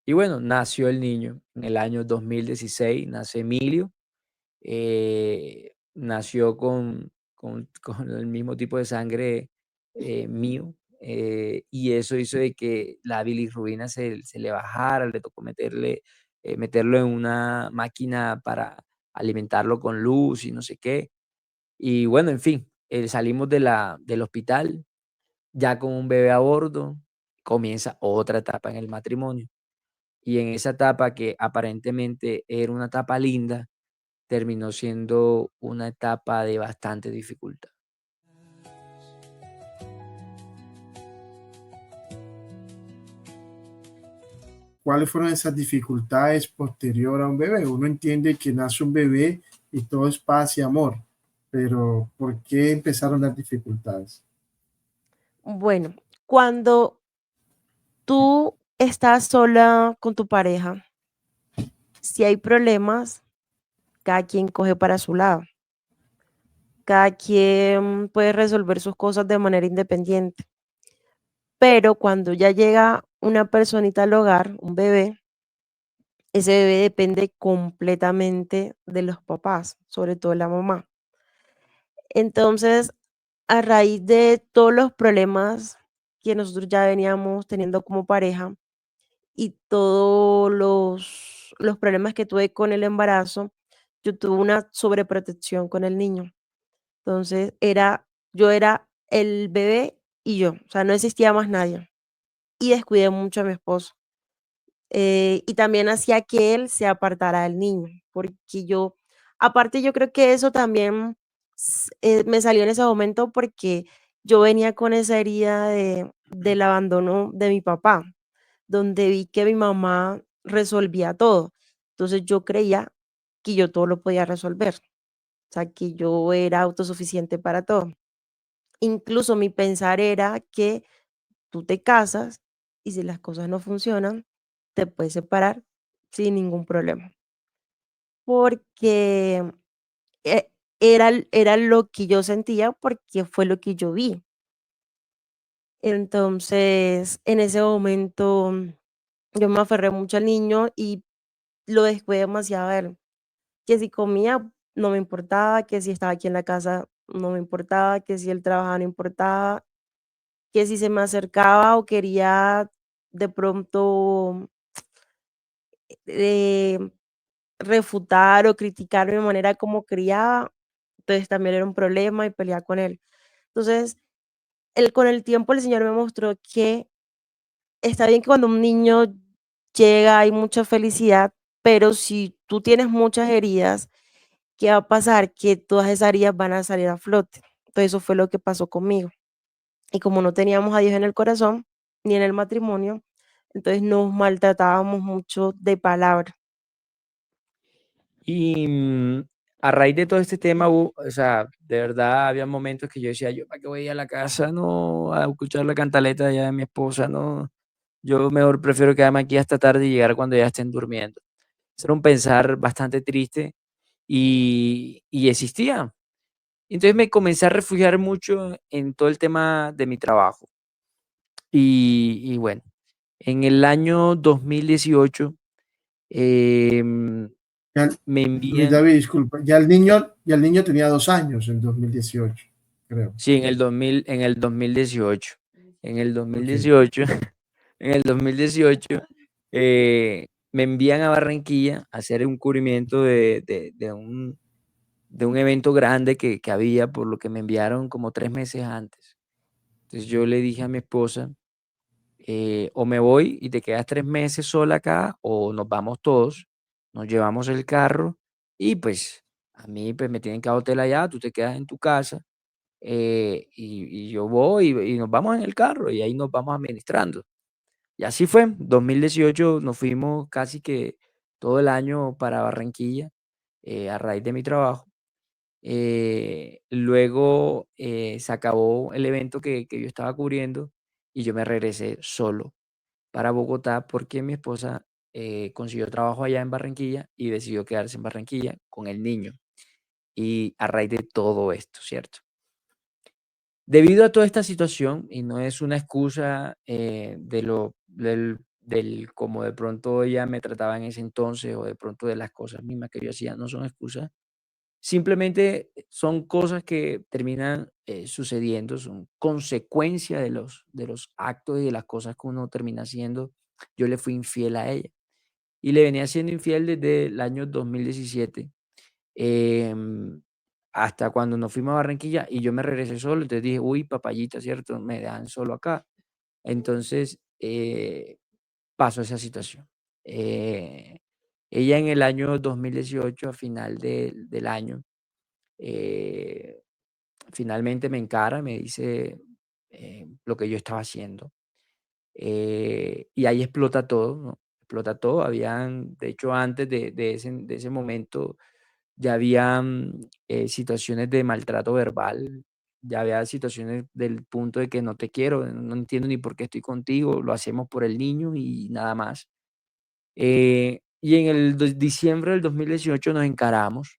y bueno, nació el niño en el año 2016, nace Emilio. Nació con el mismo tipo de sangre mío, y eso hizo de que la bilirrubina se le bajara, le tocó meterlo en una máquina para alimentarlo con luz y no sé qué. Y bueno, en fin, salimos del hospital ya con un bebé a bordo, comienza otra etapa en el matrimonio. Y en esa etapa que aparentemente era una etapa linda, terminó siendo una etapa de bastante dificultad. ¿Cuáles fueron esas dificultades posterior a un bebé? Uno entiende que nace un bebé y todo es paz y amor, pero ¿por qué empezaron las dificultades? Bueno, cuando tú estás sola con tu pareja, si hay problemas, cada quien coge para su lado. Cada quien puede resolver sus cosas de manera independiente. Pero cuando ya llega una personita al hogar, un bebé, ese bebé depende completamente de los papás, sobre todo la mamá. Entonces, a raíz de todos los problemas que nosotros ya veníamos teniendo como pareja y todos los problemas que tuve con el embarazo, yo tuve una sobreprotección con el niño. Entonces, yo era el bebé y yo, o sea, no existía más nadie. Y descuidé mucho a mi esposo. Y también hacía que él se apartara del niño, porque aparte yo creo que eso también me salió en ese momento porque yo venía con esa herida del abandono de mi papá, donde vi que mi mamá resolvía todo. Entonces yo creía que yo todo lo podía resolver, o sea, que yo era autosuficiente para todo. Incluso mi pensar era que tú te casas y si las cosas no funcionan, te puedes separar sin ningún problema. Porque era lo que yo sentía, porque fue lo que yo vi. Entonces, en ese momento, yo me aferré mucho al niño y lo descuidé demasiado a él. Que si comía, no me importaba, que si estaba aquí en la casa, no me importaba, que si él trabajaba, no importaba, que si se me acercaba o quería de pronto eh, refutar o criticar mi manera como criaba, entonces también era un problema y peleaba con él. Entonces, con el tiempo el Señor me mostró que está bien que cuando un niño llega hay mucha felicidad, pero si tú tienes muchas heridas, ¿qué va a pasar? Que todas esas heridas van a salir a flote. Entonces, eso fue lo que pasó conmigo. Y como no teníamos a Dios en el corazón, ni en el matrimonio, entonces nos maltratábamos mucho de palabra. Y a raíz de todo este tema, o sea, de verdad había momentos que yo decía, yo para qué voy a ir a la casa, no, a escuchar la cantaleta ya de mi esposa, no, yo mejor prefiero quedarme aquí hasta tarde y llegar cuando ya estén durmiendo. Ese era un pensar bastante triste y existía. Entonces me comencé a refugiar mucho en todo el tema de mi trabajo. Y bueno, en el año 2018 em, Ya- me Luis envían. David, disculpa, ya el niño tenía 2 años en 2018, creo. Sí, en el 2018. En el Ok. 2018, en el 2018 me envían a Barranquilla a hacer un cubrimiento de un evento grande que había, por lo que me enviaron como 3 meses antes. Entonces yo le dije a mi esposa, o me voy y te quedas 3 meses sola acá, o nos vamos todos, nos llevamos el carro y pues a mí pues me tienen que dar hotel allá, tú te quedas en tu casa y yo voy y nos vamos en el carro y ahí nos vamos administrando. Y así fue, 2018 nos fuimos casi que todo el año para Barranquilla a raíz de mi trabajo. Luego se acabó el evento que yo estaba cubriendo y yo me regresé solo para Bogotá porque mi esposa consiguió trabajo allá en Barranquilla y decidió quedarse en Barranquilla con el niño. Y a raíz de todo esto, ¿cierto? Debido a toda esta situación, y no es una excusa del como de pronto ella me trataba en ese entonces o de pronto de las cosas mismas que yo hacía, no son excusas, simplemente son cosas que terminan sucediendo, son consecuencia de los actos y de las cosas que uno termina haciendo. Yo le fui infiel a ella y le venía siendo infiel desde el año 2017 em, hasta cuando nos fuimos a Barranquilla y yo me regresé solo, entonces dije, uy, papayita, ¿cierto? Me dejan solo acá. Entonces pasó esa situación. Eh, Ella en el año 2018, a final del año, eh, finalmente me encara, me dice lo que yo estaba haciendo. Y ahí explota todo, ¿no? Explota todo. Habían, de hecho, antes de ese momento, ya habían situaciones de maltrato verbal ya había situaciones del punto de que no te quiero, no entiendo ni por qué estoy contigo, lo hacemos por el niño y nada más. Y en el diciembre del 2018 nos encaramos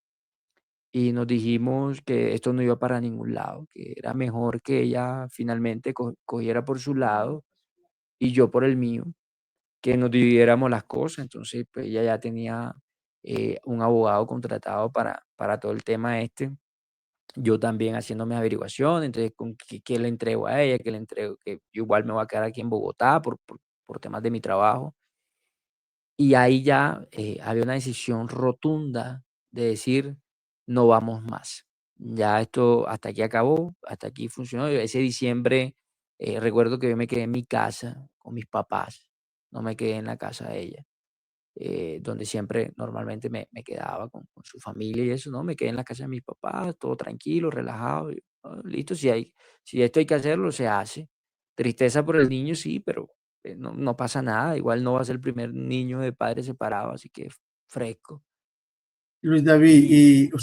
y nos dijimos que esto no iba para ningún lado, que era mejor que ella finalmente cogiera por su lado y yo por el mío, que nos dividiéramos las cosas. Entonces, pues ella ya tenía un abogado contratado para todo el tema este. Yo también haciendo mis averiguaciones, entonces con qué le entrego a ella, qué le entrego, que yo igual me voy a quedar aquí en Bogotá por temas de mi trabajo. Y ahí ya había una decisión rotunda de decir, no vamos más. Ya esto hasta aquí acabó, hasta aquí funcionó. Ese diciembre recuerdo que yo me quedé en mi casa con mis papás, no me quedé en la casa de ella, donde siempre normalmente me quedaba con su familia y eso, ¿no? Me quedé en la casa de mis papás, todo tranquilo, relajado. Y, "Ah, listo, si esto hay que hacerlo, se hace. Tristeza por el niño, sí, pero no pasa nada. Igual no va a ser el primer niño de padres separados, así que fresco. Luis David, Y y sí,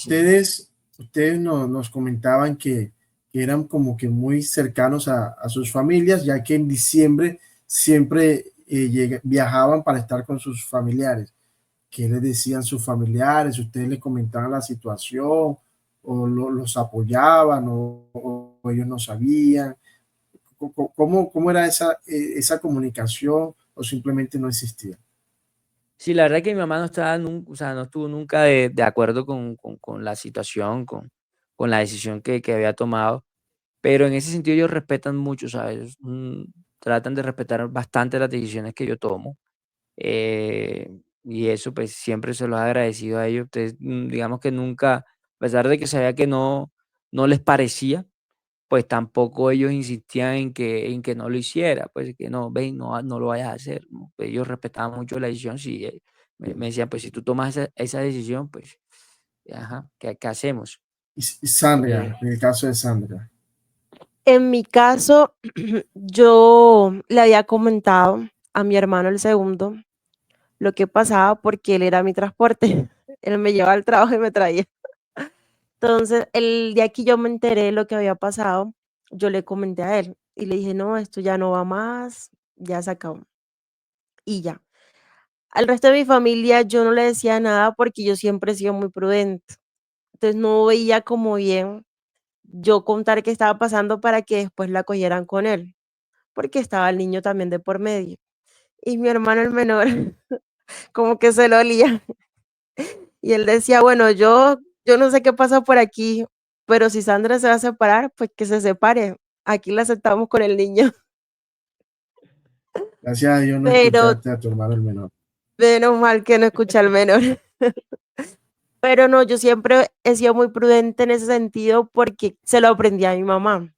ustedes nos comentaban que eran como que muy cercanos a sus familias, ya que en diciembre siempre viajaban para estar con sus familiares. ¿Qué les decían sus familiares? ¿Ustedes les comentaban la situación o los apoyaban o ellos no sabían? ¿Cómo era esa comunicación o simplemente no existía? sí, la verdad que mi mamá no estaba, o sea, no estuvo nunca de acuerdo con la situación, con la decisión que había tomado. Pero en ese sentido ellos respetan mucho, ¿sabes? Tratan de respetar bastante las decisiones que yo tomo. Y eso pues siempre se los he agradecido a ellos. Ustedes, digamos que nunca, a pesar de que sabía que no les parecía, pues tampoco ellos insistían en que no lo hiciera, pues que no, ven, no lo vayas a hacer, ¿no? Pues ellos respetaban mucho la decisión. Si me decían, pues si tú tomas esa decisión, pues, ajá, ¿qué hacemos? Y Eh, Sandra, en el caso de Sandra. En mi caso, yo le había comentado a mi hermano el segundo lo que pasaba porque él era mi transporte. Él me llevaba al trabajo y me traía. Entonces, el día que yo me enteré de lo que había pasado, yo le comenté a él y le dije, no, esto ya no va más, ya se acabó. Y ya. Al resto de mi familia yo no le decía nada porque yo siempre he sido muy prudente. Entonces no veía como bien yo contar qué estaba pasando para que después la cogieran con él, porque estaba el niño también de por medio. Y mi hermano el menor como que se lo olía y él decía, bueno, yo no sé qué pasa por aquí, pero si Sandra se va a separar, pues que se separe. Aquí la aceptamos con el niño. Gracias a Dios no Pero escuchaste a tu hermano el menor. menos mal que no escucha al menor. Pero no, yo siempre he sido muy prudente en ese sentido porque se lo aprendí a mi mamá.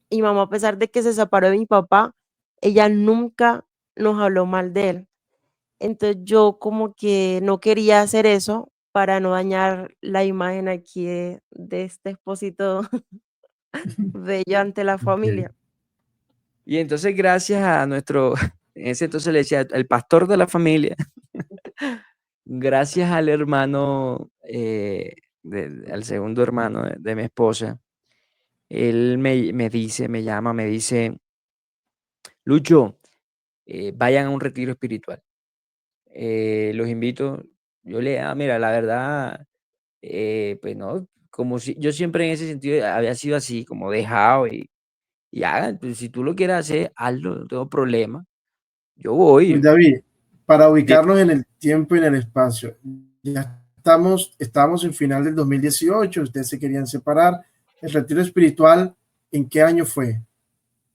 Y mamá, a pesar de que se separó de mi papá, ella nunca nos habló mal de él. Entonces yo como que no quería hacer eso para no dañar la imagen aquí de este esposito bello ante la Okay. familia. Y entonces gracias a nuestro, en ese entonces le decía, el pastor de la familia, gracias al hermano, al segundo hermano de mi esposa, él me dice, me llama, me dice, Lucho, vayan a un retiro espiritual. Los invito, mira, la verdad, pues no, como si yo siempre en ese sentido había sido así, como dejado y hagan, pues, si tú lo quieres hacer, hazlo, no tengo problema. Yo Luis voy. David, para Di- ubicarnos en el tiempo y en el espacio, ya estamos en final del 2018, ustedes se querían separar. El retiro espiritual, ¿en qué año fue?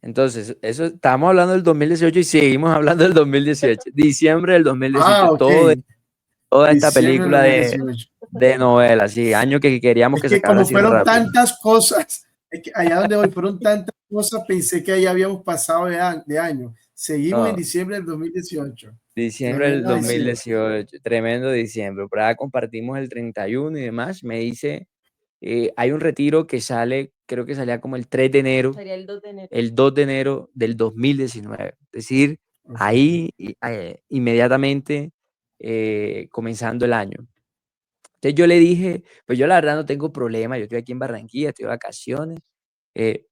Entonces, eso estamos hablando del 2018 y seguimos hablando del 2018. Diciembre del 2018, Ah, ok, toda esta diciembre del película 2018. de novela, sí, año que queríamos Es que se que acabara como así fueron rápido. tantas cosas, es que allá donde voy fueron tantas cosas, pensé que ya habíamos pasado de año. Seguimos en No, diciembre del 2018. diciembre del Tremendo diciembre. 2018, tremendo diciembre. Por ahí compartimos el 31 y demás. Me dice, hay un retiro que sale, creo que salía como el 3 de enero, Sería el 2 de enero. el 2 de enero del 2019. Es decir, Okay. ahí inmediatamente comenzando el año. Entonces yo le dije, pues yo la verdad no tengo problema, yo estoy aquí en Barranquilla, estoy de vacaciones, Eh,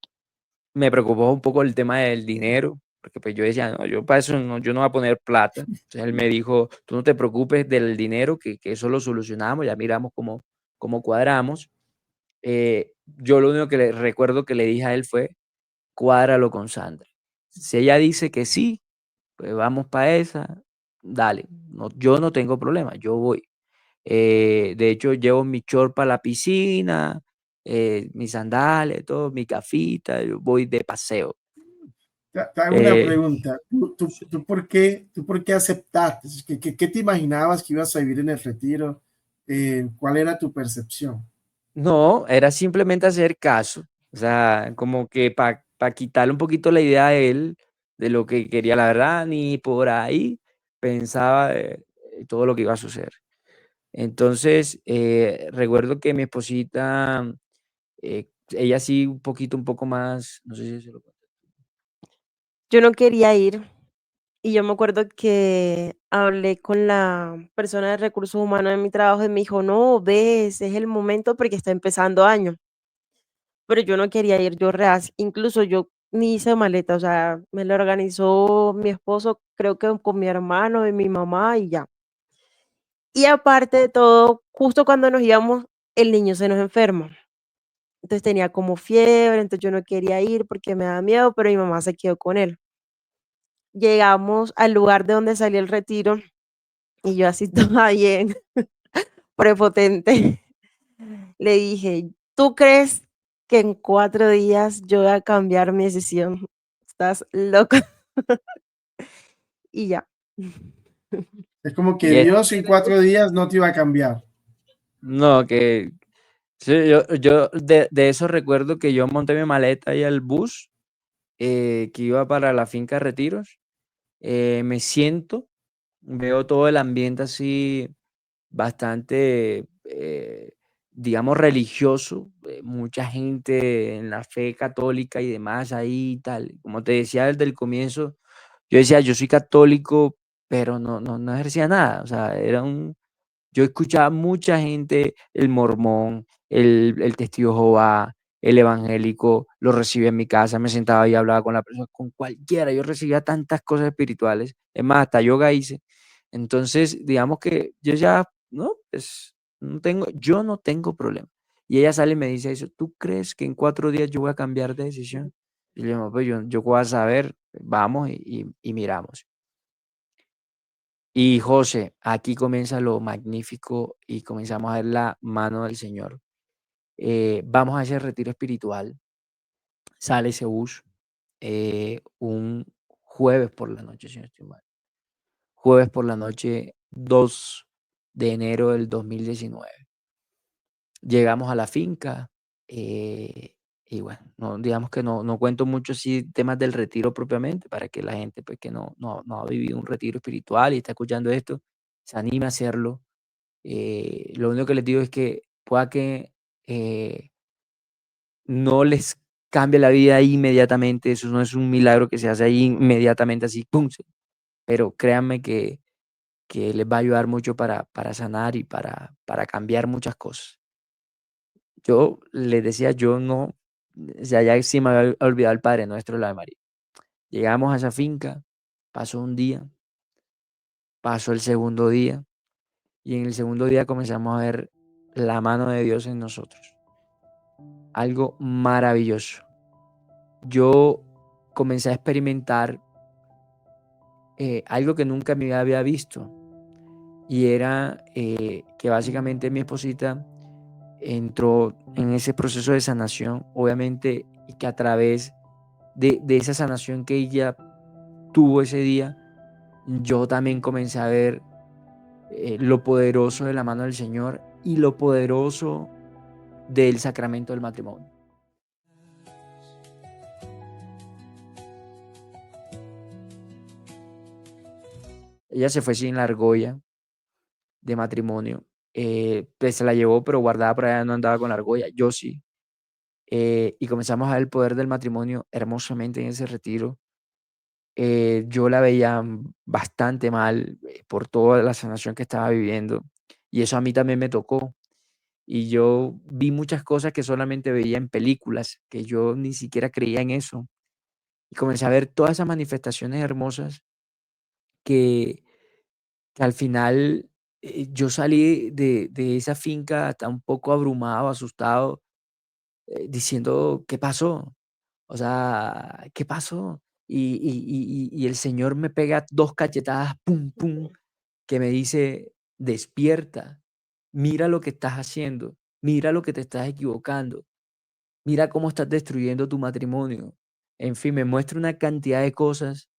Me preocupó un poco el tema del dinero, porque pues yo decía, no, yo para eso no, yo no voy a poner plata. Entonces él me dijo, tú no te preocupes del dinero, que eso lo solucionamos, ya miramos cómo cuadramos. Yo lo único que le recuerdo que le dije a él fue, cuádralo con Sandra. Si ella dice que sí, pues vamos para esa, dale, no, yo no tengo problema, yo voy. De hecho, llevo mi short para la piscina, mis sandales, todo, mi cafita, yo voy de paseo. Te hago una Eh, pregunta. Tú por qué aceptaste? ¿Qué te imaginabas que ibas a vivir en el retiro? ¿Cuál era tu percepción? no, era simplemente hacer caso, o sea, como que para quitarle un poquito la idea a él de lo que quería, la verdad, ni por ahí pensaba todo lo que iba a suceder. Entonces, recuerdo que mi esposita, ella sí un poco más, no sé si se lo conté. Yo no quería ir y yo me acuerdo que hablé con la persona de recursos humanos de mi trabajo y me dijo, no, ves, es el momento porque está empezando año. Pero yo no quería ir, yo real, incluso yo ni hice maleta, o sea, me lo organizó mi esposo, creo que con mi hermano y mi mamá y ya. Y aparte de todo, justo cuando nos íbamos, el niño se nos enferma. Entonces tenía como fiebre, entonces yo no quería ir porque me da miedo, pero mi mamá se quedó con él. Llegamos al lugar de donde salió el retiro y yo así toda bien, prepotente. Le dije, ¿tú crees que en 4 días yo voy a cambiar mi decisión? Estás loca. Y ya. Es como que Y es, Dios en 4 días no te iba a cambiar. no, que sí, yo de eso recuerdo que yo monté mi maleta y al bus que iba para la finca Retiros. Me siento, veo todo el ambiente así bastante, digamos, religioso, mucha gente en la fe católica y demás ahí y tal. Como te decía desde el comienzo, yo decía, yo soy católico, pero no ejercía nada. O sea, yo escuchaba mucha gente, el mormón, el testigo de Jehová, el evangélico, lo recibía en mi casa, me sentaba y hablaba con la persona, con cualquiera. Yo recibía tantas cosas espirituales. Es más, hasta yoga hice. Entonces, digamos que yo ya, no, pues, yo no tengo problema. Y ella sale y me dice eso, ¿tú crees que en 4 días yo voy a cambiar de decisión? Y le digo, "No, pues yo voy a saber, vamos y miramos". Y José, aquí comienza lo magnífico y comenzamos a ver la mano del Señor. Vamos a ese retiro espiritual, sale ese bus un jueves por la noche, si no estoy mal. Jueves por la noche, 2 de enero del 2019. Llegamos a la finca y bueno, digamos que no cuento mucho así temas del retiro propiamente para que la gente pues, que no ha vivido un retiro espiritual y está escuchando esto, se anime a hacerlo. Lo único que les digo es que pueda que no les cambie la vida ahí inmediatamente, eso no es un milagro que se hace ahí inmediatamente así, ¡pum! Pero créanme que les va a ayudar mucho para sanar y para cambiar muchas cosas. Yo les decía, yo no, o sea, ya sí me había olvidado el Padre Nuestro de la Ave María. Llegamos a esa finca, pasó un día, pasó el segundo día, y en el segundo día comenzamos a ver la mano de Dios en nosotros. Algo maravilloso. Yo comencé a experimentar algo que nunca me había visto y era que básicamente mi esposita entró en ese proceso de sanación, obviamente, y que a través de esa sanación que ella tuvo ese día, yo también comencé a ver lo poderoso de la mano del Señor y lo poderoso del sacramento del matrimonio. Ella se fue sin la argolla de matrimonio. Pues se la llevó, pero guardada por allá, no andaba con la argolla. Yo sí. Y comenzamos a ver el poder del matrimonio hermosamente en ese retiro. Yo la veía bastante mal por toda la sanación que estaba viviendo. Y eso a mí también me tocó. y yo vi muchas cosas que solamente veía en películas, que yo ni siquiera creía en eso. Y comencé a ver todas esas manifestaciones hermosas que, que al final yo salí de esa finca hasta un poco abrumado, asustado, diciendo, ¿qué pasó? O sea, ¿qué pasó? Y el Señor me pega dos cachetadas, pum, pum, que me dice, despierta, mira lo que estás haciendo, mira lo que te estás equivocando, mira cómo estás destruyendo tu matrimonio. En fin, me muestra una cantidad de cosas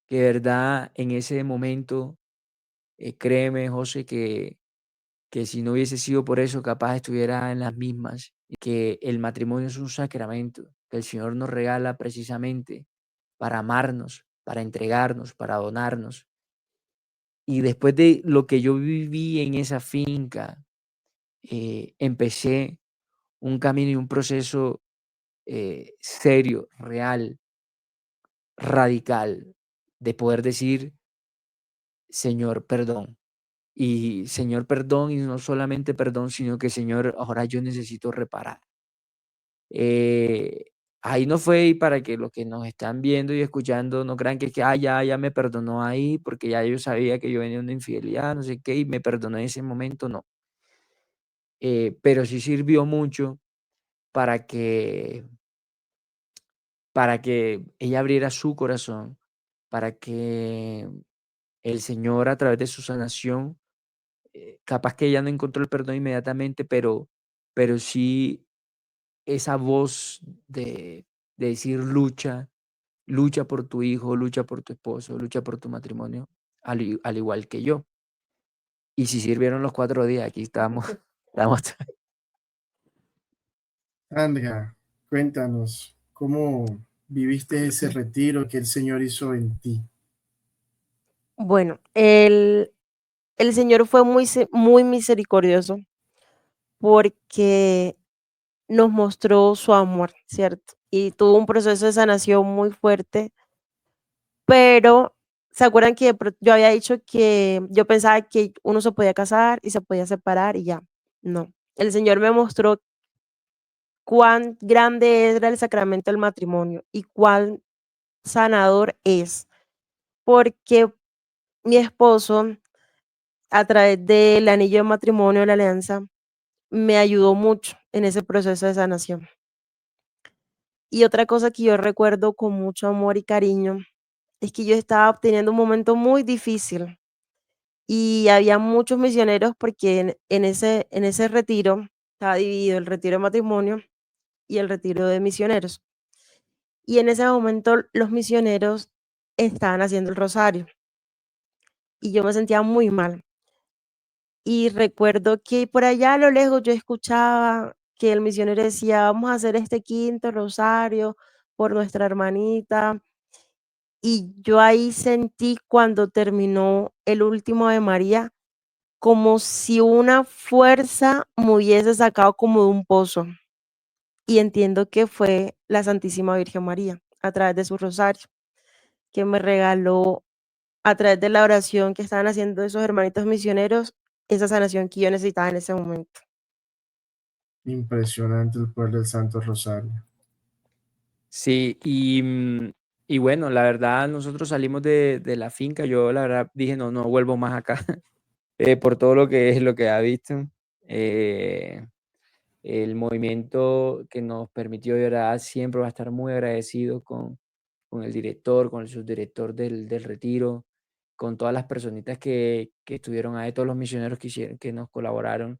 que de verdad en ese momento, créeme, José, que si no hubiese sido por eso, capaz estuviera en las mismas, y que el matrimonio es un sacramento que el Señor nos regala precisamente para amarnos, para entregarnos, para donarnos. Y después de lo que yo viví en esa finca, empecé un camino y un proceso serio, real, radical, de poder decir, Señor, perdón. Y Señor, perdón, y no solamente perdón, sino que Señor, ahora yo necesito reparar. Eh, ahí no fue, y para que los que nos están viendo y escuchando no crean que es que ya me perdonó ahí, porque ya yo sabía que yo venía de una infidelidad, no sé qué, y me perdonó en ese momento, no. Pero sí sirvió mucho para que, para que ella abriera su corazón, para que el Señor a través de su sanación, capaz que ella no encontró el perdón inmediatamente, pero sí esa voz de decir lucha, lucha por tu hijo, lucha por tu esposo, lucha por tu matrimonio, al igual que yo. Y si sirvieron los 4 días, aquí estamos, estamos. Sandra, cuéntanos, ¿cómo viviste ese retiro que el Señor hizo en ti? Bueno, el Señor fue muy misericordioso porque nos mostró su amor, ¿cierto? Y tuvo un proceso de sanación muy fuerte, pero ¿se acuerdan que yo había dicho que yo pensaba que uno se podía casar y se podía separar y ya? No. El Señor me mostró cuán grande era el sacramento del matrimonio y cuán sanador es, porque mi esposo, a través del anillo de matrimonio, la alianza, me ayudó mucho en ese proceso de sanación. Y otra cosa que yo recuerdo con mucho amor y cariño es que yo estaba teniendo un momento muy difícil y había muchos misioneros porque en ese retiro estaba dividido el retiro de matrimonio y el retiro de misioneros. Y en ese momento los misioneros estaban haciendo el rosario y yo me sentía muy mal. Y recuerdo que por allá a lo lejos yo escuchaba que el misionero decía, vamos a hacer este quinto rosario por nuestra hermanita. Y yo ahí sentí cuando terminó el último de María, como si una fuerza me hubiese sacado como de un pozo. Y entiendo que fue la Santísima Virgen María, a través de su rosario, que me regaló, a través de la oración que estaban haciendo esos hermanitos misioneros, esa sanación que yo necesitaba en ese momento. Impresionante el poder del Santo Rosario. Sí, y bueno, la verdad, nosotros salimos de la finca, yo la verdad dije, no, no vuelvo más acá, por todo lo que ha visto. eh, el movimiento que nos permitió, de verdad, siempre va a estar muy agradecido con el director, con el subdirector del retiro, con todas las personitas que estuvieron ahí, todos los misioneros que nos colaboraron.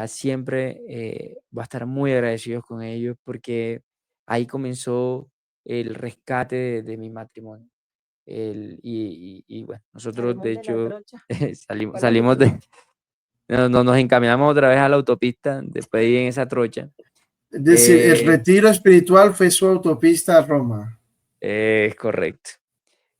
Siempre va a estar muy agradecidos con ellos porque ahí comenzó el rescate de mi matrimonio. Y bueno, nosotros Salimos de de la hecho trocha salimos, para la salimos autopista. de, nos encaminamos otra vez a la autopista después de ir en esa trocha. Es decir, el Eh, retiro espiritual fue su autopista a Roma. es correcto.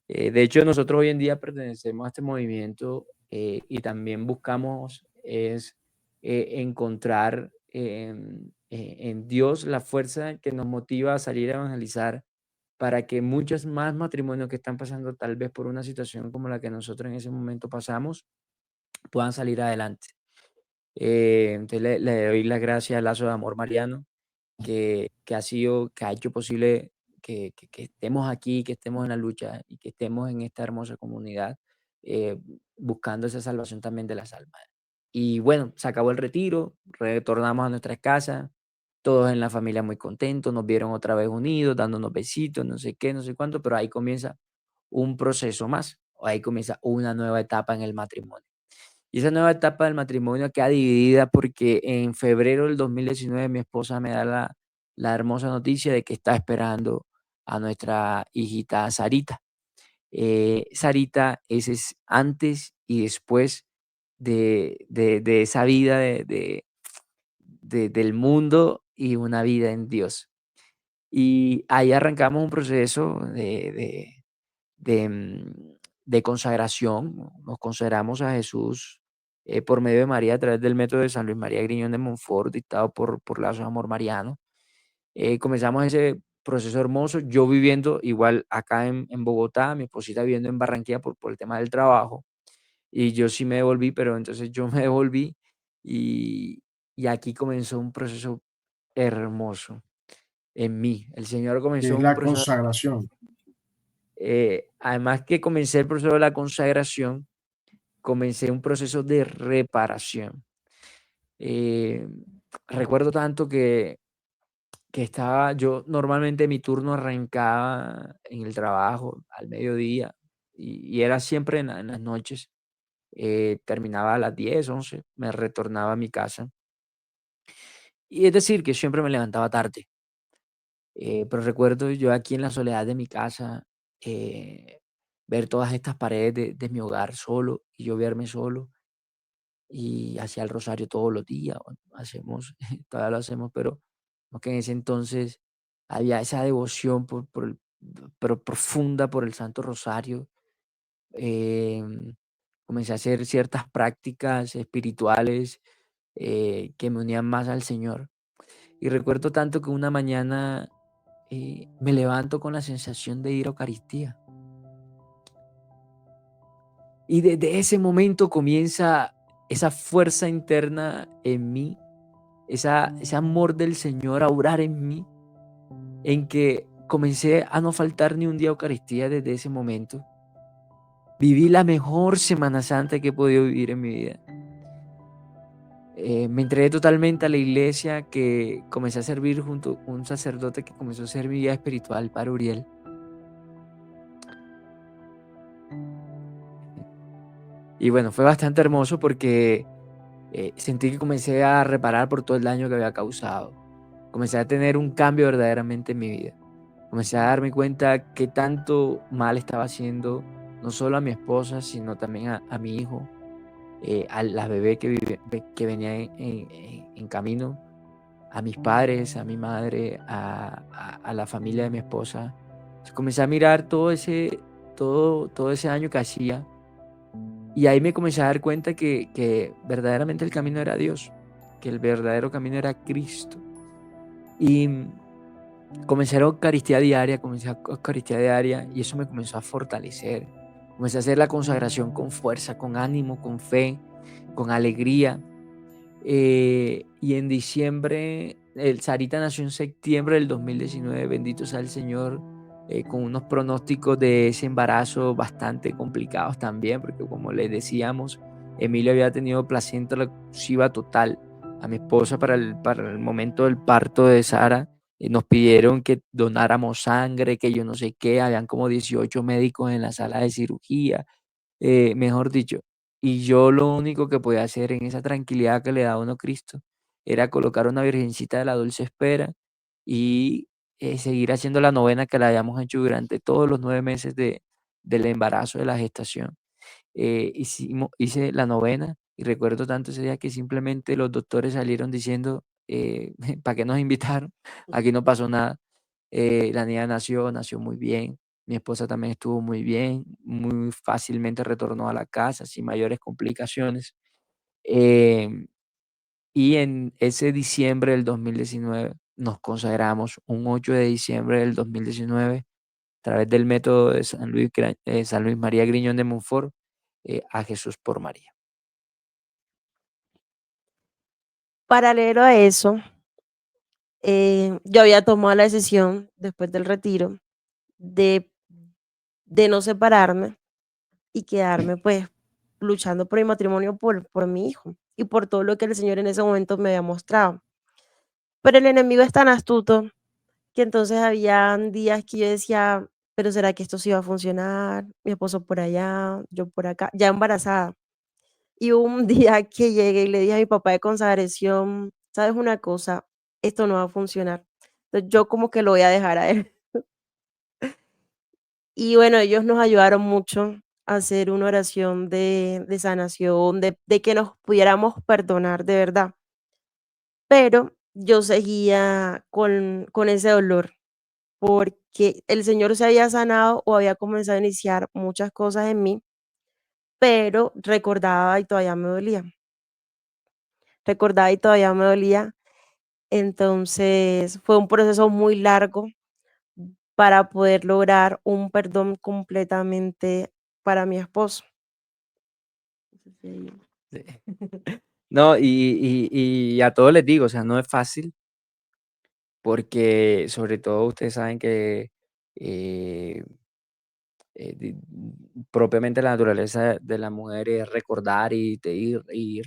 De hecho, nosotros hoy en día pertenecemos a este movimiento, y también buscamos es encontrar en Dios la fuerza que nos motiva a salir a evangelizar para que muchos más matrimonios que están pasando tal vez por una situación como la que nosotros en ese momento pasamos puedan salir adelante. Entonces le doy las gracias al lazo de amor mariano que ha hecho posible que estemos aquí, que estemos en la lucha y que estemos en esta hermosa comunidad eh, buscando esa salvación también de las almas. Y bueno, se acabó el retiro, retornamos a nuestras casas, todos en la familia muy contentos, nos vieron otra vez unidos, dándonos besitos, no sé qué, no sé cuánto, pero ahí comienza un proceso más, o ahí comienza una nueva etapa en el matrimonio. Y esa nueva etapa del matrimonio queda dividida porque en febrero del 2019 mi esposa me da la hermosa noticia de que está esperando a nuestra hijita Sarita. Sarita, ese es antes y después de esa vida del mundo y una vida en Dios. Y ahí arrancamos un proceso de, mm, de consagración. Nos consagramos a Jesús por medio de María a través del método de San Luis María Griñón de Montfort, dictado por Lazo de Amor Mariano. Comenzamos ese proceso hermoso, yo viviendo igual acá en Bogotá, mi esposita viviendo en Barranquilla por el tema del trabajo, y yo sí me devolví, pero entonces yo me devolví y, y aquí comenzó un proceso hermoso en mí. El Señor que comenzó es un la proceso, consagración. además que comencé el proceso de la consagración, comencé un proceso de reparación. Eh, Recuerdo tanto que estaba, yo normalmente mi turno arrancaba en el trabajo al mediodía y era siempre en las noches. Terminaba a las 10 11 me retornaba a mi casa. Y es decir, que siempre me levantaba tarde. Pero recuerdo yo aquí en la soledad de mi casa, ver todas estas paredes de mi hogar solo y yo verme solo y hacía el rosario todos los días. Bueno, hacemos, todavía lo hacemos, pero que en ese entonces había esa devoción pero profunda por el Santo Rosario. Em, Comencé a hacer ciertas prácticas espirituales que me unían más al Señor. Y recuerdo tanto que una mañana me levanto con la sensación de ir a Eucaristía. Y desde ese momento comienza esa fuerza interna en mí, ese amor del Señor a obrar en mí, en que comencé a no faltar ni un día a Eucaristía desde ese momento. Viví la mejor Semana Santa que he podido vivir en mi vida. Me entregué totalmente a la iglesia, que comencé a servir junto a un sacerdote que comenzó a ser mi guía espiritual, para Uriel. Y bueno, fue bastante hermoso porque sentí que comencé a reparar por todo el daño que había causado. Comencé a tener un cambio verdaderamente en mi vida. Comencé a darme cuenta que tanto mal estaba haciendo, no solo a mi esposa, sino también a mi hijo, a la bebé que venía en camino, a mis padres, a mi madre, a la familia de mi esposa. Entonces, comencé a mirar todo ese daño que hacía, y ahí me comencé a dar cuenta que verdaderamente el camino era Dios, que el verdadero camino era Cristo. Y comencé a Eucaristía diaria, comencé a Eucaristía diaria y eso me comenzó a fortalecer. Comencé a hacer la consagración con fuerza, con ánimo, con fe, con alegría. Y en diciembre, el Sarita nació en septiembre del 2019, bendito sea el Señor, con unos pronósticos de ese embarazo bastante complicados también, porque como les decíamos, Emilio había tenido placenta oclusiva total. A mi esposa para el momento del parto de Sara, nos pidieron que donáramos sangre, que yo no sé qué, habían como 18 médicos en la sala de cirugía, mejor dicho. Y yo lo único que podía hacer en esa tranquilidad que le da a uno Cristo era colocar una virgencita de la dulce espera y seguir haciendo la novena que la habíamos hecho durante todos los 9 meses del embarazo, de la gestación. Hice la novena y recuerdo tanto ese día que simplemente los doctores salieron diciendo, ¿para qué nos invitaron? Aquí no pasó nada. La niña nació muy bien. Mi esposa también estuvo muy bien, muy fácilmente retornó a la casa sin mayores complicaciones. Em, y en ese diciembre del 2019 nos consagramos, un 8 de diciembre del 2019, a través del método de San Luis, María Griñón de Montfort, a Jesús por María. Paralelo a eso, yo había tomado la decisión después del retiro de, de no separarme y quedarme pues luchando por mi matrimonio, por mi hijo y por todo lo que el Señor en ese momento me había mostrado. Pero el enemigo es tan astuto que entonces habían días que yo decía, pero ¿será que esto sí va a funcionar? Mi esposo por allá, yo por acá, ya embarazada. Y hubo un día que llegué y le dije a mi papá de consagración, ¿sabes una cosa? Esto no va a funcionar. Entonces yo como que lo voy a dejar a él. Y bueno, ellos nos ayudaron mucho a hacer una oración de sanación, de que nos pudiéramos perdonar de verdad. Pero yo seguía con ese dolor porque el Señor se había sanado o había comenzado a iniciar muchas cosas en mí, pero recordaba y todavía me dolía. Recordaba y todavía me dolía. Entonces fue un proceso muy largo para poder lograr un perdón completamente para mi esposo. Sí. Sí. No, y a todos les digo, o sea, no es fácil porque sobre todo ustedes saben que eh, propiamente la naturaleza de la mujer es recordar y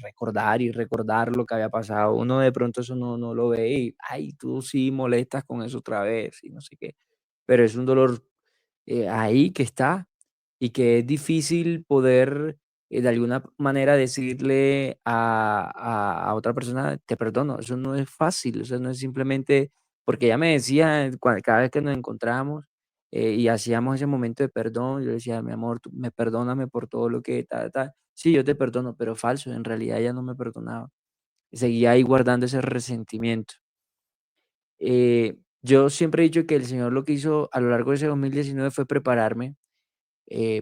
recordar y recordar lo que había pasado. Uno de pronto eso no lo ve y, ay, tú sí molestas con eso otra vez y no sé qué. Pero es un dolor ahí que está y que es difícil poder de alguna manera decirle a otra persona, te perdono. Eso no es fácil, eso no es simplemente, porque ella me decía cada vez que nos encontramos y hacíamos ese momento de perdón, yo le decía, mi amor, perdóname por todo lo que tal, tal. Sí, yo te perdono, pero falso, en realidad ella no me perdonaba. Seguía ahí guardando ese resentimiento. Yo siempre he dicho que el Señor lo que hizo a lo largo de ese 2019 fue prepararme,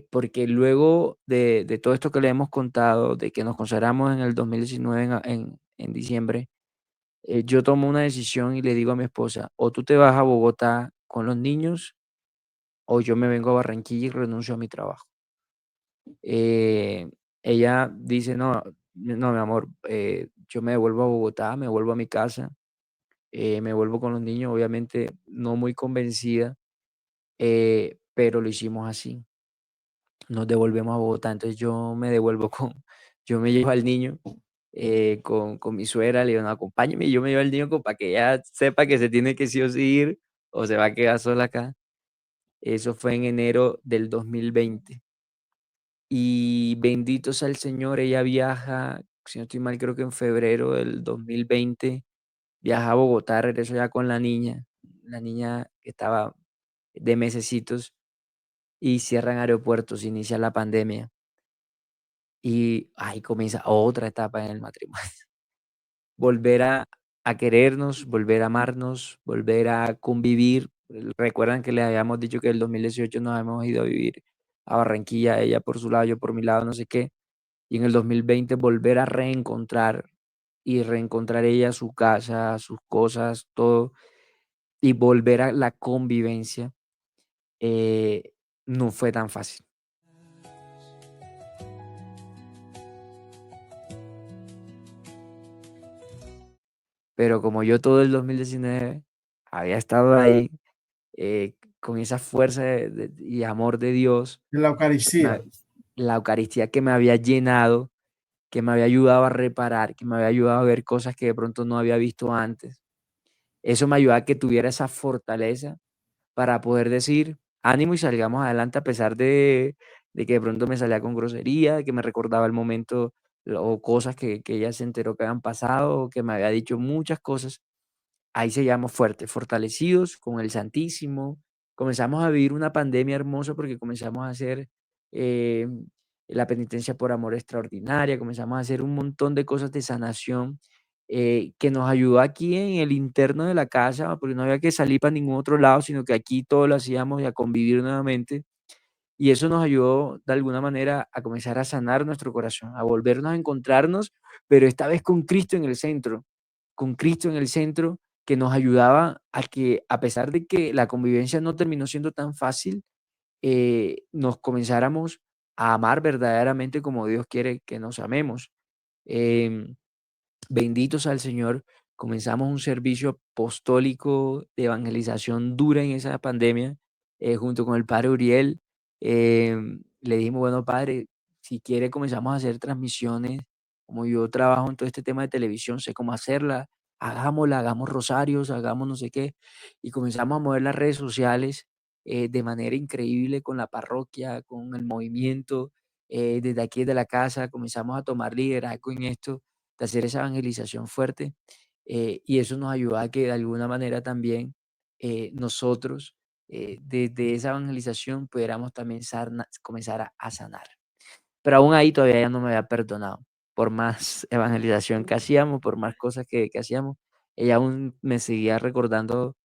porque luego de todo esto que le hemos contado, de que nos consagramos en el 2019 en diciembre, yo tomo una decisión y le digo a mi esposa, o tú te vas a Bogotá con los niños, o yo me vengo a Barranquilla y renuncio a mi trabajo. Eh, Ella dice, no, no, mi amor, yo me devuelvo a Bogotá, me vuelvo a mi casa, me vuelvo con los niños, obviamente no muy convencida, pero lo hicimos así. Nos devolvemos a Bogotá, entonces yo me devuelvo yo me llevo al niño con mi suegra, le digo, no, acompáñeme, y yo me llevo al niño para que ella sepa que se tiene que sí o sí ir o se va a quedar sola acá. Eso fue en enero del 2020. Y bendito sea el Señor, ella viaja, si no estoy mal, creo que en febrero del 2020, viaja a Bogotá, regreso ya con la niña que estaba de mesecitos, y cierran aeropuertos, inicia la pandemia. Y ahí comienza otra etapa en el matrimonio. Volver a querernos, volver a amarnos, volver a convivir. Recuerdan que les habíamos dicho que el 2018 nos habíamos ido a vivir a Barranquilla, ella por su lado, yo por mi lado, no sé qué. Y en el 2020 volver a reencontrar y reencontrar ella su casa, sus cosas, todo, y volver a la convivencia, no fue tan fácil. Pero como yo todo el 2019 había estado ahí con esa fuerza y amor de Dios, En la me- Eucaristía. la Eucaristía que me había llenado, que me había ayudado a reparar, que me había ayudado a ver cosas que de pronto no había visto antes. Eso me ayudaba a que tuviera esa fortaleza para poder decir ánimo y salgamos adelante a pesar de que de pronto me salía con grosería, que me recordaba el momento o cosas que ella se enteró que habían pasado, o que me había dicho muchas cosas. Ahí seguíamos fuertes, fortalecidos con el Santísimo. Comenzamos a vivir una pandemia hermosa porque comenzamos a hacer eh, la penitencia por amor extraordinaria, comenzamos a hacer un montón de cosas de sanación que nos ayudó aquí en el interno de la casa, porque no había que salir para ningún otro lado, sino que aquí todo lo hacíamos y a convivir nuevamente. Y eso nos ayudó de alguna manera a comenzar a sanar nuestro corazón, a volvernos a encontrarnos, pero esta vez con Cristo en el centro, con Cristo en el centro, que nos ayudaba a que, a pesar de que la convivencia no terminó siendo tan fácil, nos comenzáramos a amar verdaderamente como Dios quiere que nos amemos. Em, Bendito sea el Señor, comenzamos un servicio apostólico de evangelización dura en esa pandemia, junto con el padre Uriel. Le dijimos, bueno, padre, si quiere comenzamos a hacer transmisiones, como yo trabajo en todo este tema de televisión, sé cómo hacerla, hagámosla, hagamos rosarios, hagamos no sé qué, y comenzamos a mover las redes sociales de manera increíble con la parroquia, con el movimiento, desde aquí, desde la casa, comenzamos a tomar liderazgo en esto de hacer esa evangelización fuerte, y eso nos ayuda a que de alguna manera también nosotros desde esa evangelización pudiéramos también comenzar a sanar. Pero aún ahí todavía ella no me había perdonado. Por más evangelización que hacíamos, por más cosas que hacíamos, ella aún me seguía recordando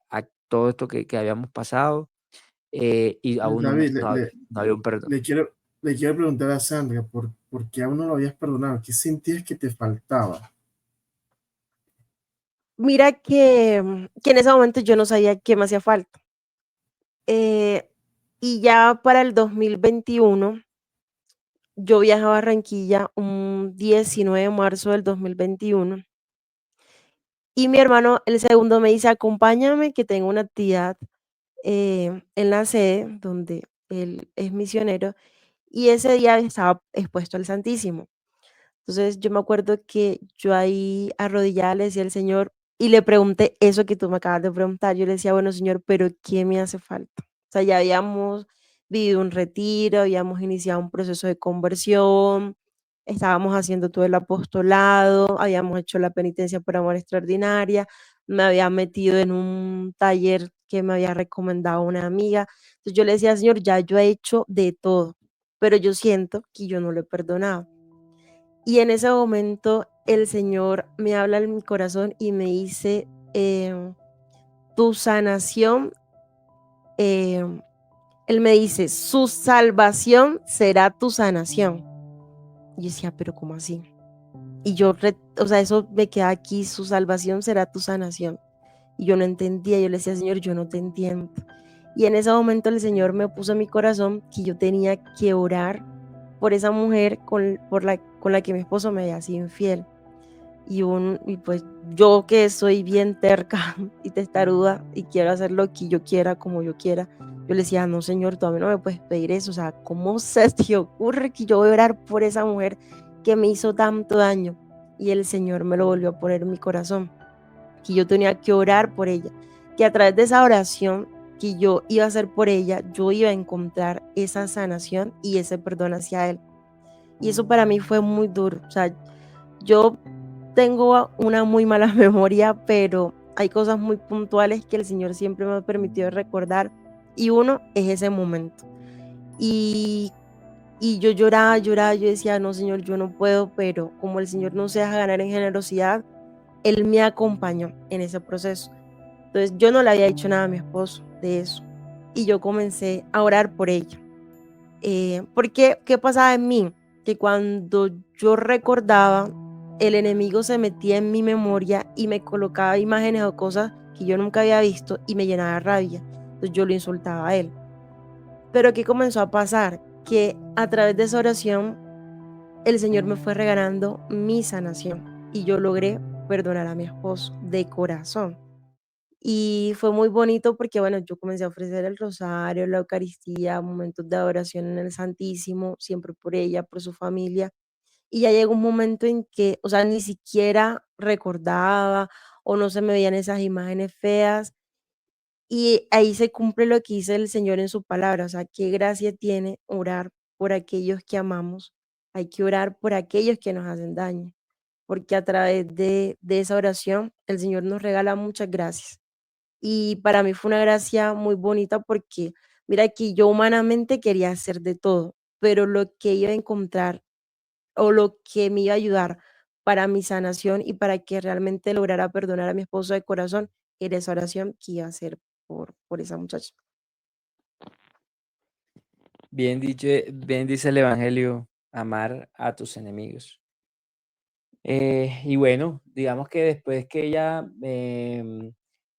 a todo esto que habíamos pasado, y aún David, no había un perdón. le quiero, le quiero preguntar a Sandra, ¿por qué aún no lo habías perdonado? ¿Qué sentías que te faltaba? Mira que en ese momento yo no sabía qué me hacía falta. Y ya para el 2021, yo viajé a Barranquilla un 19 de marzo del 2021 y mi hermano, el segundo, me dice, acompáñame que tengo una actividad en la sede donde él es misionero y ese día estaba expuesto al Santísimo. Entonces yo me acuerdo que yo ahí arrodillada le decía al Señor y le pregunté eso que tú me acabas de preguntar. Yo le decía, bueno, Señor, pero ¿qué me hace falta? O sea, ya habíamos vivido un retiro, habíamos iniciado un proceso de conversión, estábamos haciendo todo el apostolado, habíamos hecho la penitencia por amor extraordinaria, me había metido en un taller que me había recomendado una amiga. Entonces yo le decía, Señor, ya yo he hecho de todo, pero yo siento que yo no lo he perdonado. Y en ese momento el Señor me habla en mi corazón y me dice, tu sanación, em, Él me dice, su salvación será tu sanación. Y yo decía, pero ¿cómo así? Y yo, o sea, eso me queda aquí, su salvación será tu sanación. Y yo no entendía, yo le decía, Señor, yo no te entiendo. Y en ese momento el Señor me puso en mi corazón que yo tenía que orar por esa mujer con la que mi esposo me había sido infiel. Y pues yo que soy bien terca y testaruda y quiero hacer lo que yo quiera, como yo quiera, yo le decía, no, Señor, tú a mí no me puedes pedir eso. O sea, ¿cómo se te ocurre que yo voy a orar por esa mujer que me hizo tanto daño? Y el Señor me lo volvió a poner en mi corazón, que yo tenía que orar por ella, que a través de esa oración que yo iba a hacer por ella, yo iba a encontrar esa sanación y ese perdón hacia él. Y eso para mí fue muy duro. O sea, yo tengo una muy mala memoria, pero hay cosas muy puntuales que el Señor siempre me ha permitido recordar y uno es ese momento. Y, y yo lloraba, lloraba, yo decía, no, Señor, yo no puedo, pero como el Señor no se deja ganar en generosidad, Él me acompañó en ese proceso. Entonces yo no le había dicho nada a mi esposo de eso y yo comencé a orar por ella. Porque, ¿qué pasaba en mí? Que cuando yo recordaba, el enemigo se metía en mi memoria y me colocaba imágenes o cosas que yo nunca había visto y me llenaba de rabia. Entonces yo lo insultaba a él. Pero ¿qué comenzó a pasar? Que a través de esa oración, el Señor me fue regalando mi sanación y yo logré perdonar a mi esposo de corazón. Y fue muy bonito porque, bueno, yo comencé a ofrecer el rosario, la Eucaristía, momentos de adoración en el Santísimo, siempre por ella, por su familia. Y ya llegó un momento en que, o sea, ni siquiera recordaba o no se me veían esas imágenes feas. Y ahí se cumple lo que dice el Señor en su palabra, o sea, qué gracia tiene orar por aquellos que amamos. Hay que orar por aquellos que nos hacen daño, porque a través de esa oración el Señor nos regala muchas gracias. Y para mí fue una gracia muy bonita porque, mira que yo humanamente quería hacer de todo, pero lo que iba a encontrar o lo que me iba a ayudar para mi sanación y para que realmente lograra perdonar a mi esposo de corazón era esa oración que iba a hacer por esa muchacha. Bien dice el Evangelio, amar a tus enemigos. Y bueno, digamos que después que ella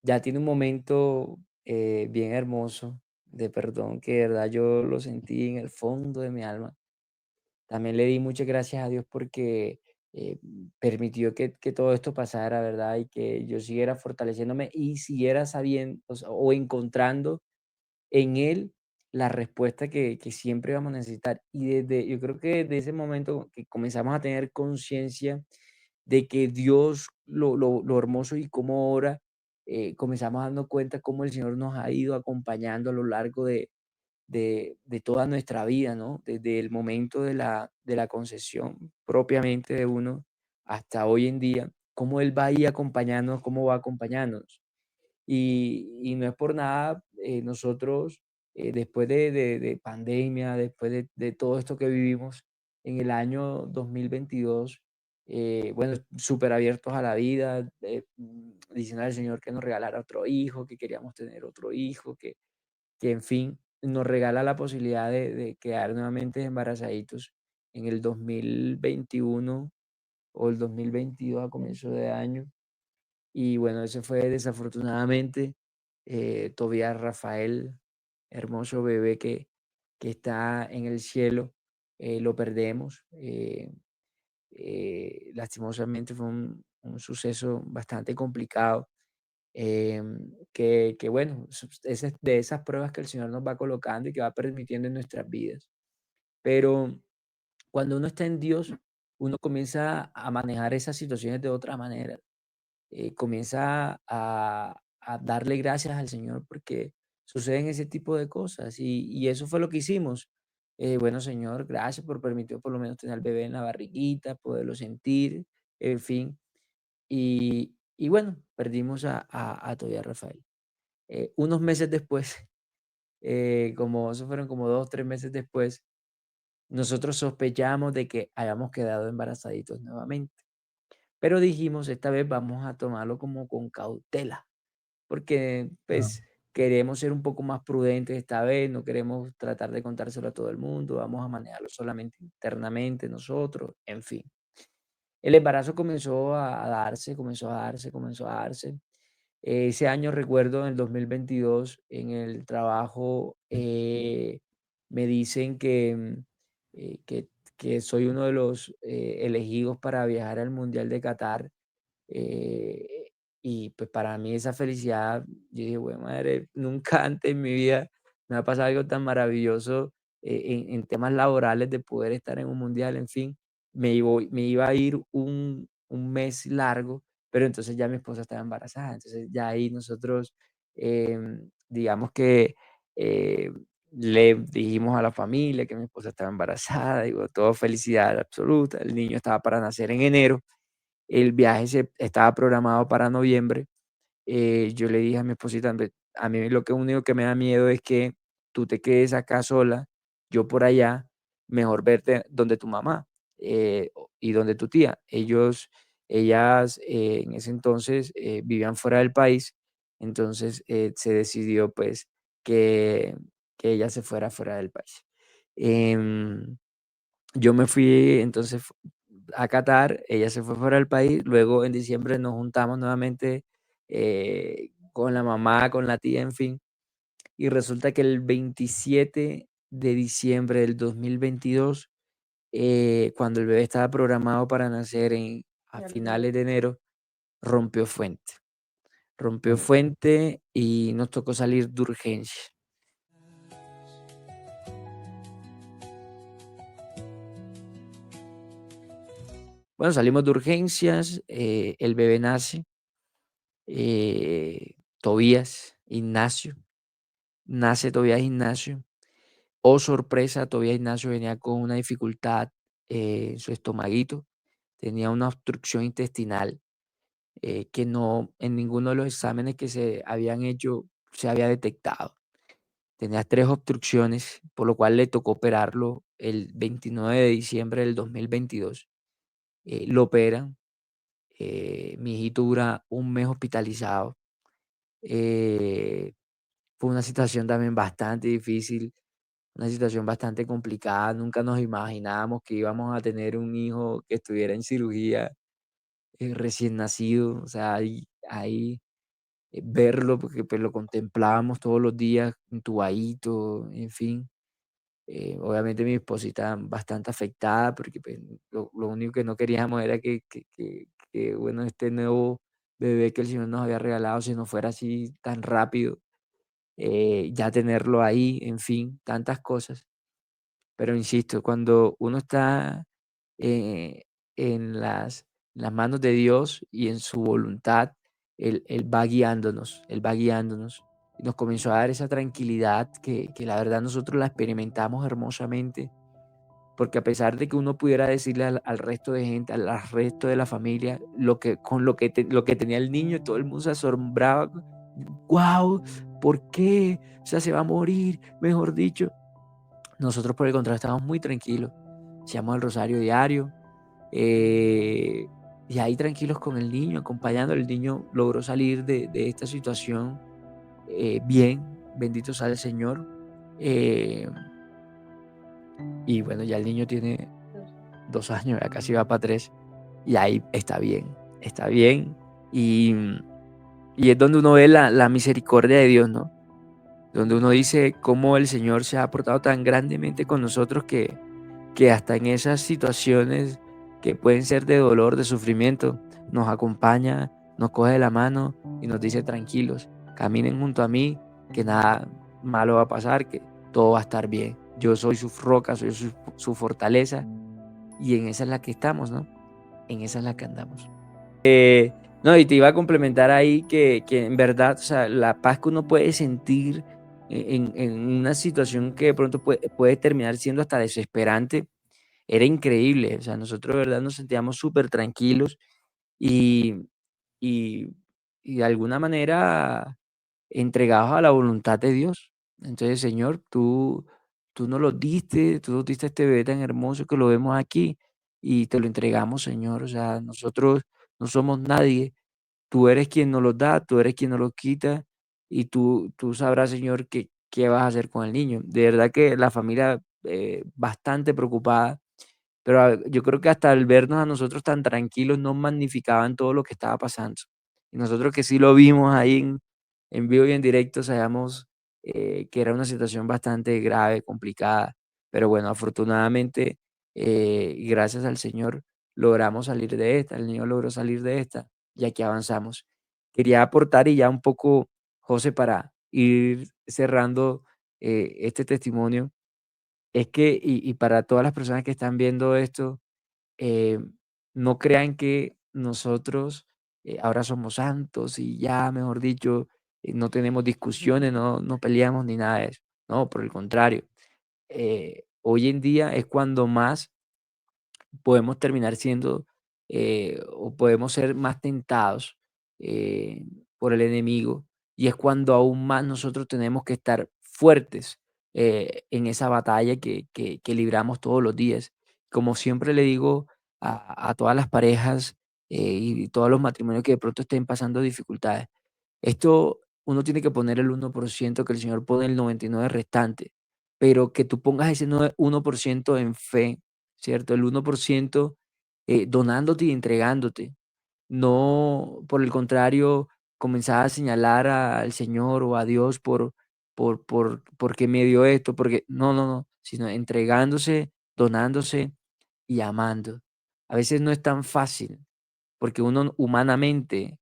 ya tiene un momento bien hermoso de perdón, que de verdad yo lo sentí en el fondo de mi alma. También le di muchas gracias a Dios porque eh, permitió que todo esto pasara, ¿verdad? Y que yo siguiera fortaleciéndome y siguiera sabiendo, o encontrando en Él la respuesta que siempre vamos a necesitar. Y yo creo que desde ese momento que comenzamos a tener conciencia de que Dios, lo hermoso y cómo obra, comenzamos a darnos cuenta cómo el Señor nos ha ido acompañando a lo largo de toda nuestra vida, ¿no? Desde el momento de la concesión propiamente de uno hasta hoy en día, cómo Él va ahí acompañándonos, cómo va acompañándonos. Y no es por nada, nosotros, después de pandemia, después de todo esto que vivimos en el año 2022, bueno, súper abiertos a la vida, diciendo al Señor que nos regalara otro hijo, que queríamos tener otro hijo, que en fin, nos regala la posibilidad de quedar nuevamente embarazaditos en el 2021 o el 2022 a comienzo de año. Y bueno, ese fue desafortunadamente Tobías Rafael, hermoso bebé que está en el cielo, lo perdemos. Lastimosamente fue un suceso bastante complicado, que bueno, de esas pruebas que el Señor nos va colocando y que va permitiendo en nuestras vidas. Pero cuando uno está en Dios, uno comienza a manejar esas situaciones de otra manera. Comienza a darle gracias al Señor porque suceden ese tipo de cosas y eso fue lo que hicimos. Bueno, Señor, gracias por permitir por lo menos tener al bebé en la barriguita, poderlo sentir, en fin. Y bueno, perdimos a Tobías Rafael. Unos meses después, como eso fueron como 2, 3 meses después, nosotros sospechamos de que hayamos quedado embarazaditos nuevamente. Pero dijimos, esta vez vamos a tomarlo como con cautela, porque Ah, pues queremos ser un poco más prudentes esta vez, no queremos tratar de contárselo a todo el mundo, vamos a manejarlo solamente internamente nosotros, en fin. El embarazo comenzó a darse, comenzó a darse, comenzó a darse. Ese año recuerdo, en el 2022, en el trabajo, me dicen eh, que, que soy uno de los elegidos para viajar al Mundial de Qatar. eh, y pues para mí esa felicidad, yo dije, bueno, madre, nunca antes en mi vida me ha pasado algo tan maravilloso, en temas laborales de poder estar en un mundial, en fin, me iba a ir un mes largo, pero entonces ya mi esposa estaba embarazada, entonces ya ahí nosotros, digamos que eh, le dijimos a la familia que mi esposa estaba embarazada, digo, todo felicidad absoluta, el niño estaba para nacer en enero, el viaje estaba programado para noviembre. Yo le dije a mi esposita: A mí lo que único que me da miedo es que tú te quedes acá sola, yo por allá, mejor verte donde tu mamá, y donde tu tía". Ellas, en ese entonces, vivían fuera del país, entonces, se decidió, pues, que que ella se fuera del país. Em, yo me fui entonces a Qatar, ella se fue fuera del país, luego en diciembre nos juntamos nuevamente, con la mamá, con la tía, en fin, y resulta que el 27 de diciembre del 2022, cuando el bebé estaba programado para nacer a Ya no. finales de enero, rompió fuente. Rompió fuente y nos tocó salir de urgencia. Bueno, salimos de urgencias, el bebé nace, Tobías Ignacio, nace Tobías Ignacio. Oh, sorpresa, Tobías Ignacio venía con una dificultad, en su estomaguito, tenía una obstrucción intestinal, que no en ninguno de los exámenes que se habían hecho se había detectado. Tenía 3 obstrucciones, por lo cual le tocó operarlo el 29 de diciembre del 2022. Lo operan, mi hijito dura un mes hospitalizado. Fue una situación también bastante difícil, una situación bastante complicada. Nunca nos imaginábamos que íbamos a tener un hijo que estuviera en cirugía, recién nacido. O sea, ahí, verlo, porque pues lo contemplábamos todos los días, entubadito, en fin. Obviamente mi esposita bastante afectada porque pues, lo único que no queríamos era que, bueno, este nuevo bebé que el Señor nos había regalado, si no fuera así tan rápido, ya tenerlo ahí, en fin, tantas cosas. Pero insisto, cuando uno está eh, en las manos de Dios y en su voluntad, Él va guiándonos, Él va guiándonos. Y nos comenzó a dar esa tranquilidad que la verdad nosotros la experimentamos hermosamente, porque a pesar de que uno pudiera decirle al resto de gente, al resto de la familia, con lo que tenía el niño, todo el mundo se asombraba. ¡Wow! ¿Por qué? O sea, se va a morir, mejor dicho. Nosotros, por el contrario, estábamos muy tranquilos. Hacíamos el rosario diario. eh, y ahí tranquilos con el niño, acompañando. El niño logró salir de esta situación bien. Bendito sea el Señor. eh, y bueno, ya el niño tiene 2 años, ya casi va para 3. Y ahí está bien, está bien. Y, y es donde uno ve la misericordia de Dios, ¿no? Donde uno dice cómo el Señor se ha portado tan grandemente con nosotros que hasta en esas situaciones que pueden ser de dolor, de sufrimiento, nos acompaña, nos coge de la mano y nos dice tranquilos, caminen junto a mí, que nada malo va a pasar, que todo va a estar bien. Yo soy su roca, soy su fortaleza y en esa es la que estamos, ¿no? En esa es la que andamos. No, y te iba a complementar ahí que en verdad, o sea, la paz que uno puede sentir en una situación que de pronto puede terminar siendo hasta desesperante, era increíble. O sea, nosotros de verdad nos sentíamos súper tranquilos y, y, y de alguna manera entregados a la voluntad de Dios. Entonces, Señor, tú tú nos diste este bebé tan hermoso que lo vemos aquí y te lo entregamos, Señor. O sea, nosotros no somos nadie. Tú eres quien nos los da, tú eres quien nos los quita y tú sabrás, Señor, qué vas a hacer con el niño. De verdad que la familia bastante preocupada, pero yo creo que hasta al vernos a nosotros tan tranquilos no magnificaban todo lo que estaba pasando. Y nosotros que sí lo vimos ahí en vivo y en directo, sabíamos que era una situación bastante grave, complicada. Pero bueno, afortunadamente, y gracias al Señor, logramos salir de esta. El niño logró salir de esta y aquí avanzamos. Quería aportar y ya un poco, José, para ir cerrando este testimonio, es que, y para todas las personas que están viendo esto, eh, no crean que nosotros ahora somos santos y ya, mejor dicho, no tenemos discusiones, no peleamos ni nada de eso. No, por el contrario. Hoy en día es cuando más podemos terminar siendo o podemos ser más tentados eh, por el enemigo y es cuando aún más nosotros tenemos que estar fuertes en esa batalla que libramos todos los días. Como siempre le digo a todas las parejas y todos los matrimonios que de pronto estén pasando dificultades, esto uno tiene que poner el 1% que el Señor pone el 99% restante, pero que tú pongas ese 1% en fe, ¿cierto? El 1% donándote y entregándote. No, por el contrario, comenzar a señalar al Señor o a Dios porque me dio esto, porque no, sino entregándose, donándose y amando. A veces no es tan fácil, porque uno humanamente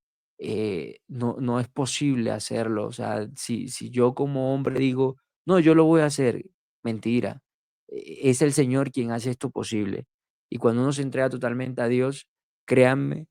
no es posible hacerlo. O sea, si yo como hombre digo, no, yo lo voy a hacer, mentira. Es el Señor quien hace esto posible. Y cuando uno se entrega totalmente a Dios, créanme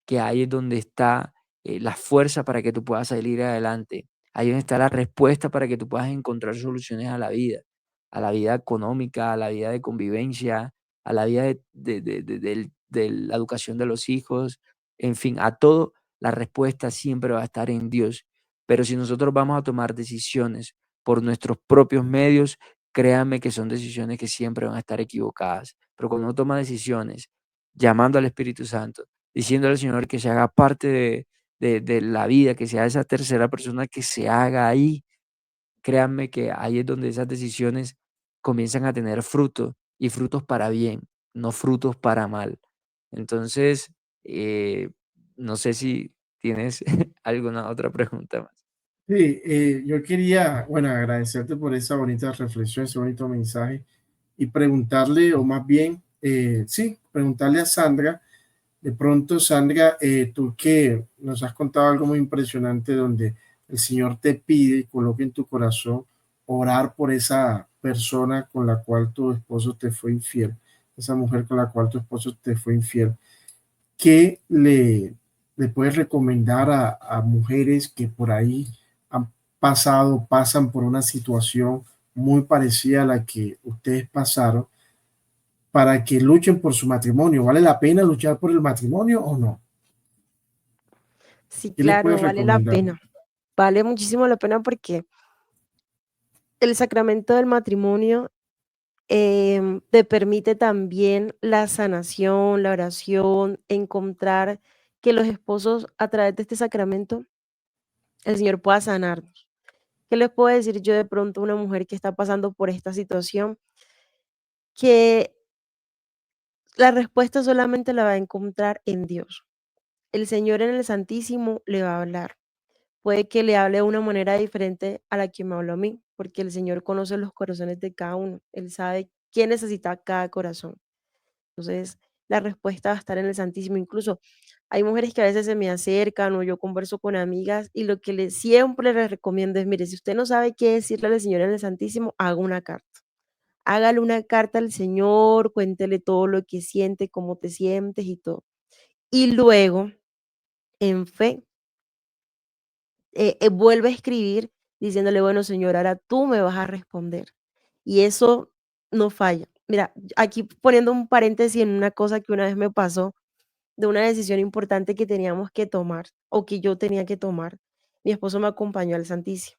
que ahí es donde está la fuerza para que tú puedas salir adelante. Ahí es donde está la respuesta para que tú puedas encontrar soluciones a la vida económica, a la vida de convivencia, a la vida de la educación de los hijos, en fin, a todo, la respuesta siempre va a estar en Dios. Pero si nosotros vamos a tomar decisiones por nuestros propios medios, créanme que son decisiones que siempre van a estar equivocadas. Pero cuando uno toma decisiones llamando al Espíritu Santo, diciéndole al Señor que se haga parte de la vida, que sea esa tercera persona que se haga ahí, créanme que ahí es donde esas decisiones comienzan a tener fruto y frutos para bien, no frutos para mal. Entonces, no sé si tienes alguna otra pregunta más. Sí, yo quería, bueno, agradecerte por esa bonita reflexión, ese bonito mensaje y preguntarle, o más bien, sí, preguntarle a Sandra, de pronto, Sandra, tú que nos has contado algo muy impresionante donde el Señor te pide y coloca en tu corazón orar por esa persona con la cual tu esposo te fue infiel, esa mujer con la cual tu esposo te fue infiel. ¿Qué le puedes recomendar a mujeres que por ahí han pasado, pasan por una situación muy parecida a la que ustedes pasaron para que luchen por su matrimonio? ¿Vale la pena luchar por el matrimonio o no? Sí, ¿Qué les claro, puedes vale la recomendar? pena. Vale muchísimo la pena porque el sacramento del matrimonio te permite también la sanación, la oración, encontrar que los esposos a través de este sacramento el Señor pueda sanarnos. ¿Qué les puedo decir yo de pronto a una mujer que está pasando por esta situación? Que la respuesta solamente la va a encontrar en Dios. El Señor en el Santísimo le va a hablar. Puede que le hable de una manera diferente a la que me habló a mí, porque el Señor conoce los corazones de cada uno. Él sabe qué necesita cada corazón. Entonces, la respuesta va a estar en el Santísimo. Incluso hay mujeres que a veces se me acercan o yo converso con amigas y lo que siempre les recomiendo es, mire, si usted no sabe qué decirle al Señor en el Santísimo, haga una carta. Hágale una carta al Señor, cuéntele todo lo que siente, cómo te sientes y todo. Y luego, en fe, vuelve a escribir diciéndole, bueno, Señor, ahora tú me vas a responder. Y eso no falla. Mira, aquí poniendo un paréntesis en una cosa que una vez me pasó, de una decisión importante que teníamos que tomar o que yo tenía que tomar. Mi esposo me acompañó al Santísimo.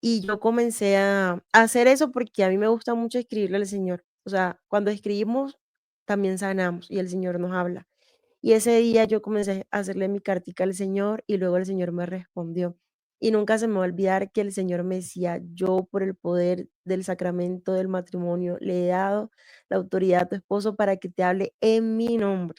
Y yo comencé a hacer eso porque a mí me gusta mucho escribirle al Señor. O sea, cuando escribimos, también sanamos y el Señor nos habla. Y ese día yo comencé a hacerle mi cartica al Señor y luego el Señor me respondió. Y nunca se me va a olvidar que el Señor me decía, yo por el poder del sacramento del matrimonio le he dado la autoridad a tu esposo para que te hable en mi nombre.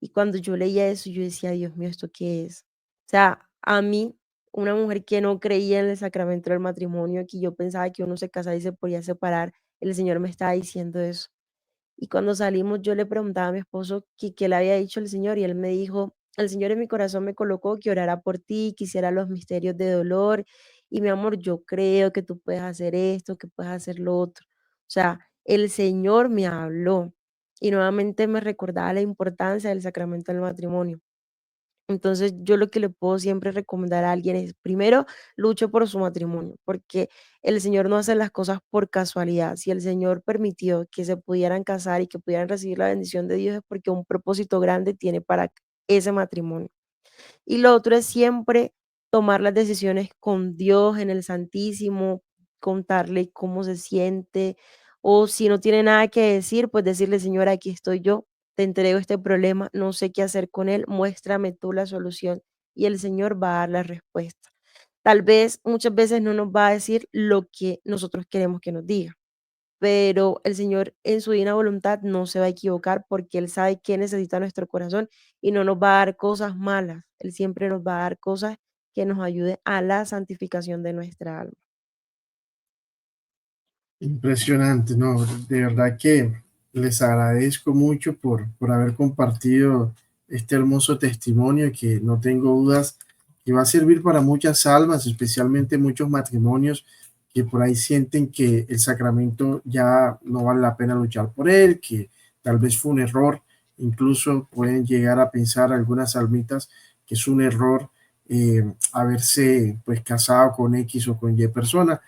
Y cuando yo leía eso, yo decía, Dios mío, ¿esto qué es? O sea, a mí, una mujer que no creía en el sacramento del matrimonio, que yo pensaba que uno se casaba y se podía separar, el Señor me estaba diciendo eso. Y cuando salimos, yo le preguntaba a mi esposo que qué le había dicho el Señor y él me dijo, el Señor en mi corazón me colocó que orara por ti, que hiciera los misterios de dolor y mi amor, yo creo que tú puedes hacer esto, que puedes hacer lo otro. O sea, el Señor me habló y nuevamente me recordaba la importancia del sacramento del matrimonio. Entonces, yo lo que le puedo siempre recomendar a alguien es, primero, luche por su matrimonio, porque el Señor no hace las cosas por casualidad. Si el Señor permitió que se pudieran casar y que pudieran recibir la bendición de Dios, es porque un propósito grande tiene para ese matrimonio. Y lo otro es siempre tomar las decisiones con Dios en el Santísimo, contarle cómo se siente, o si no tiene nada que decir, pues decirle, Señora, aquí estoy yo, te entrego este problema, no sé qué hacer con él, muéstrame tú la solución. Y el Señor va a dar la respuesta. Tal vez muchas veces no nos va a decir lo que nosotros queremos que nos diga, pero el Señor en su divina voluntad no se va a equivocar porque Él sabe qué necesita nuestro corazón y no nos va a dar cosas malas. Él siempre nos va a dar cosas que nos ayuden a la santificación de nuestra alma. Impresionante, ¿no? De verdad que les agradezco mucho por haber compartido este hermoso testimonio que no tengo dudas que va a servir para muchas almas, especialmente muchos matrimonios que por ahí sienten que el sacramento ya no vale la pena luchar por él, que tal vez fue un error, incluso pueden llegar a pensar algunas almitas que es un error haberse pues casado con X o con Y persona.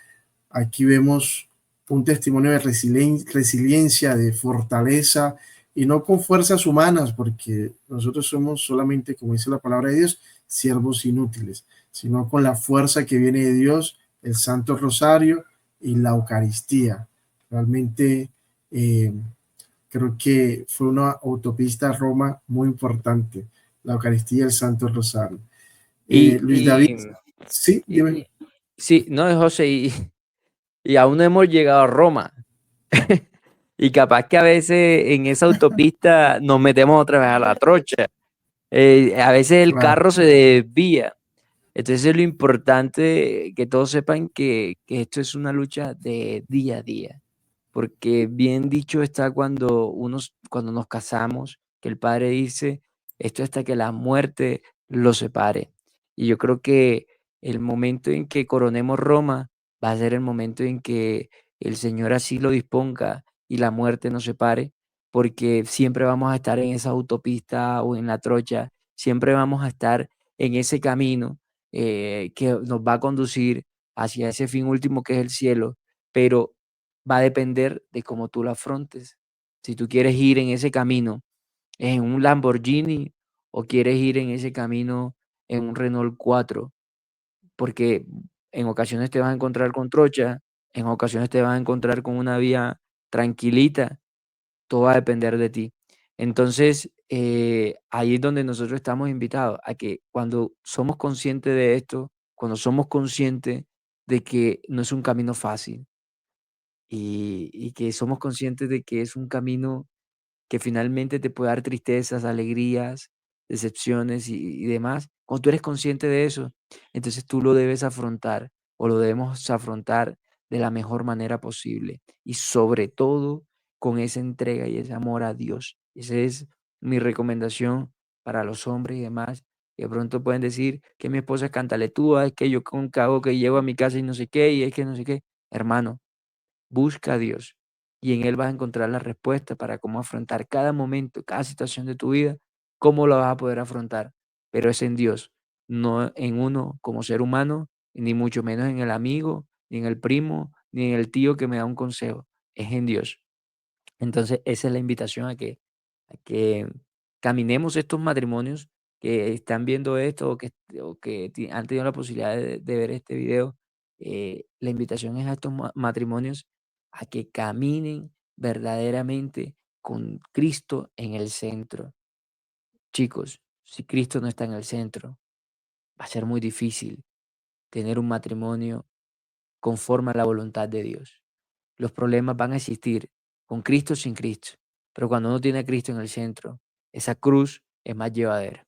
Aquí vemos un testimonio de resiliencia, de fortaleza y no con fuerzas humanas, porque nosotros somos solamente, como dice la palabra de Dios, siervos inútiles, sino con la fuerza que viene de Dios, el Santo Rosario y la Eucaristía. Realmente creo que fue una autopista a Roma muy importante, la Eucaristía y el Santo Rosario. Y, Luis David, y, sí, dime. y- sí, no, José, y aún no hemos llegado a Roma. Y capaz que a veces en esa autopista nos metemos otra vez a la trocha. A veces el Claro. carro se desvía. Entonces es lo importante que todos sepan que esto es una lucha de día a día, porque bien dicho está cuando nos casamos, que el Padre dice, esto hasta que la muerte los separe. Y yo creo que el momento en que coronemos Roma va a ser el momento en que el Señor así lo disponga y la muerte nos separe, porque siempre vamos a estar en esa autopista o en la trocha, siempre vamos a estar en ese camino que nos va a conducir hacia ese fin último que es el cielo, pero va a depender de cómo tú lo afrontes. Si tú quieres ir en ese camino en un Lamborghini o quieres ir en ese camino en un Renault 4, porque en ocasiones te vas a encontrar con trocha, en ocasiones te vas a encontrar con una vía tranquilita, todo va a depender de ti. Entonces, ahí es donde nosotros estamos invitados a que cuando somos conscientes de esto, cuando somos conscientes de que no es un camino fácil y que somos conscientes de que es un camino que finalmente te puede dar tristezas, alegrías, decepciones y demás, cuando tú eres consciente de eso, entonces tú lo debes afrontar o lo debemos afrontar de la mejor manera posible y sobre todo con esa entrega y ese amor a Dios. Esa es mi recomendación para los hombres y demás. Que de pronto pueden decir que mi esposa es cantaletúa, es que yo con cago que llego a mi casa y no sé qué, y es que no sé qué. Hermano, busca a Dios y en Él vas a encontrar la respuesta para cómo afrontar cada momento, cada situación de tu vida, cómo la vas a poder afrontar. Pero es en Dios, no en uno como ser humano, ni mucho menos en el amigo, ni en el primo, ni en el tío que me da un consejo. Es en Dios. Entonces, esa es la invitación a que caminemos estos matrimonios que están viendo esto o que han tenido la posibilidad de ver este video. La invitación es a estos matrimonios a que caminen verdaderamente con Cristo en el centro. Chicos, si Cristo no está en el centro, va a ser muy difícil tener un matrimonio conforme a la voluntad de Dios. Los problemas van a existir con Cristo o sin Cristo, pero cuando uno tiene a Cristo en el centro, esa cruz es más llevadera.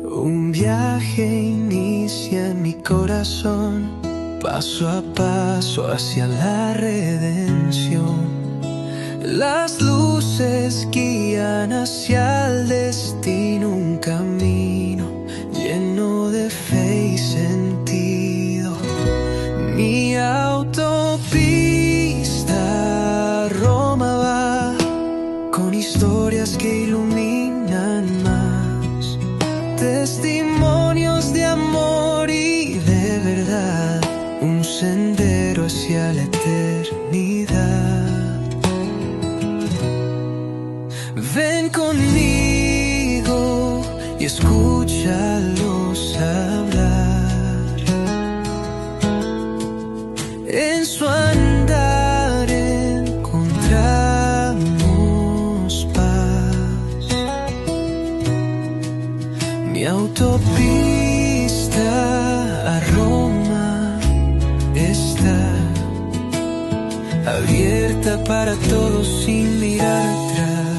Un viaje inicia en mi corazón, paso a paso hacia la redención. Las luces guían hacia el destino, un camino lleno de fe y sentido. Mi autopista a Roma va, con historias que iluminan más, testimonios de amor y de verdad, un sendero hacia la eternidad. Ven conmigo y escúchalos hablar. En su andar encontramos paz. Mi autopista a Roma está abierta para todos sin mirar atrás.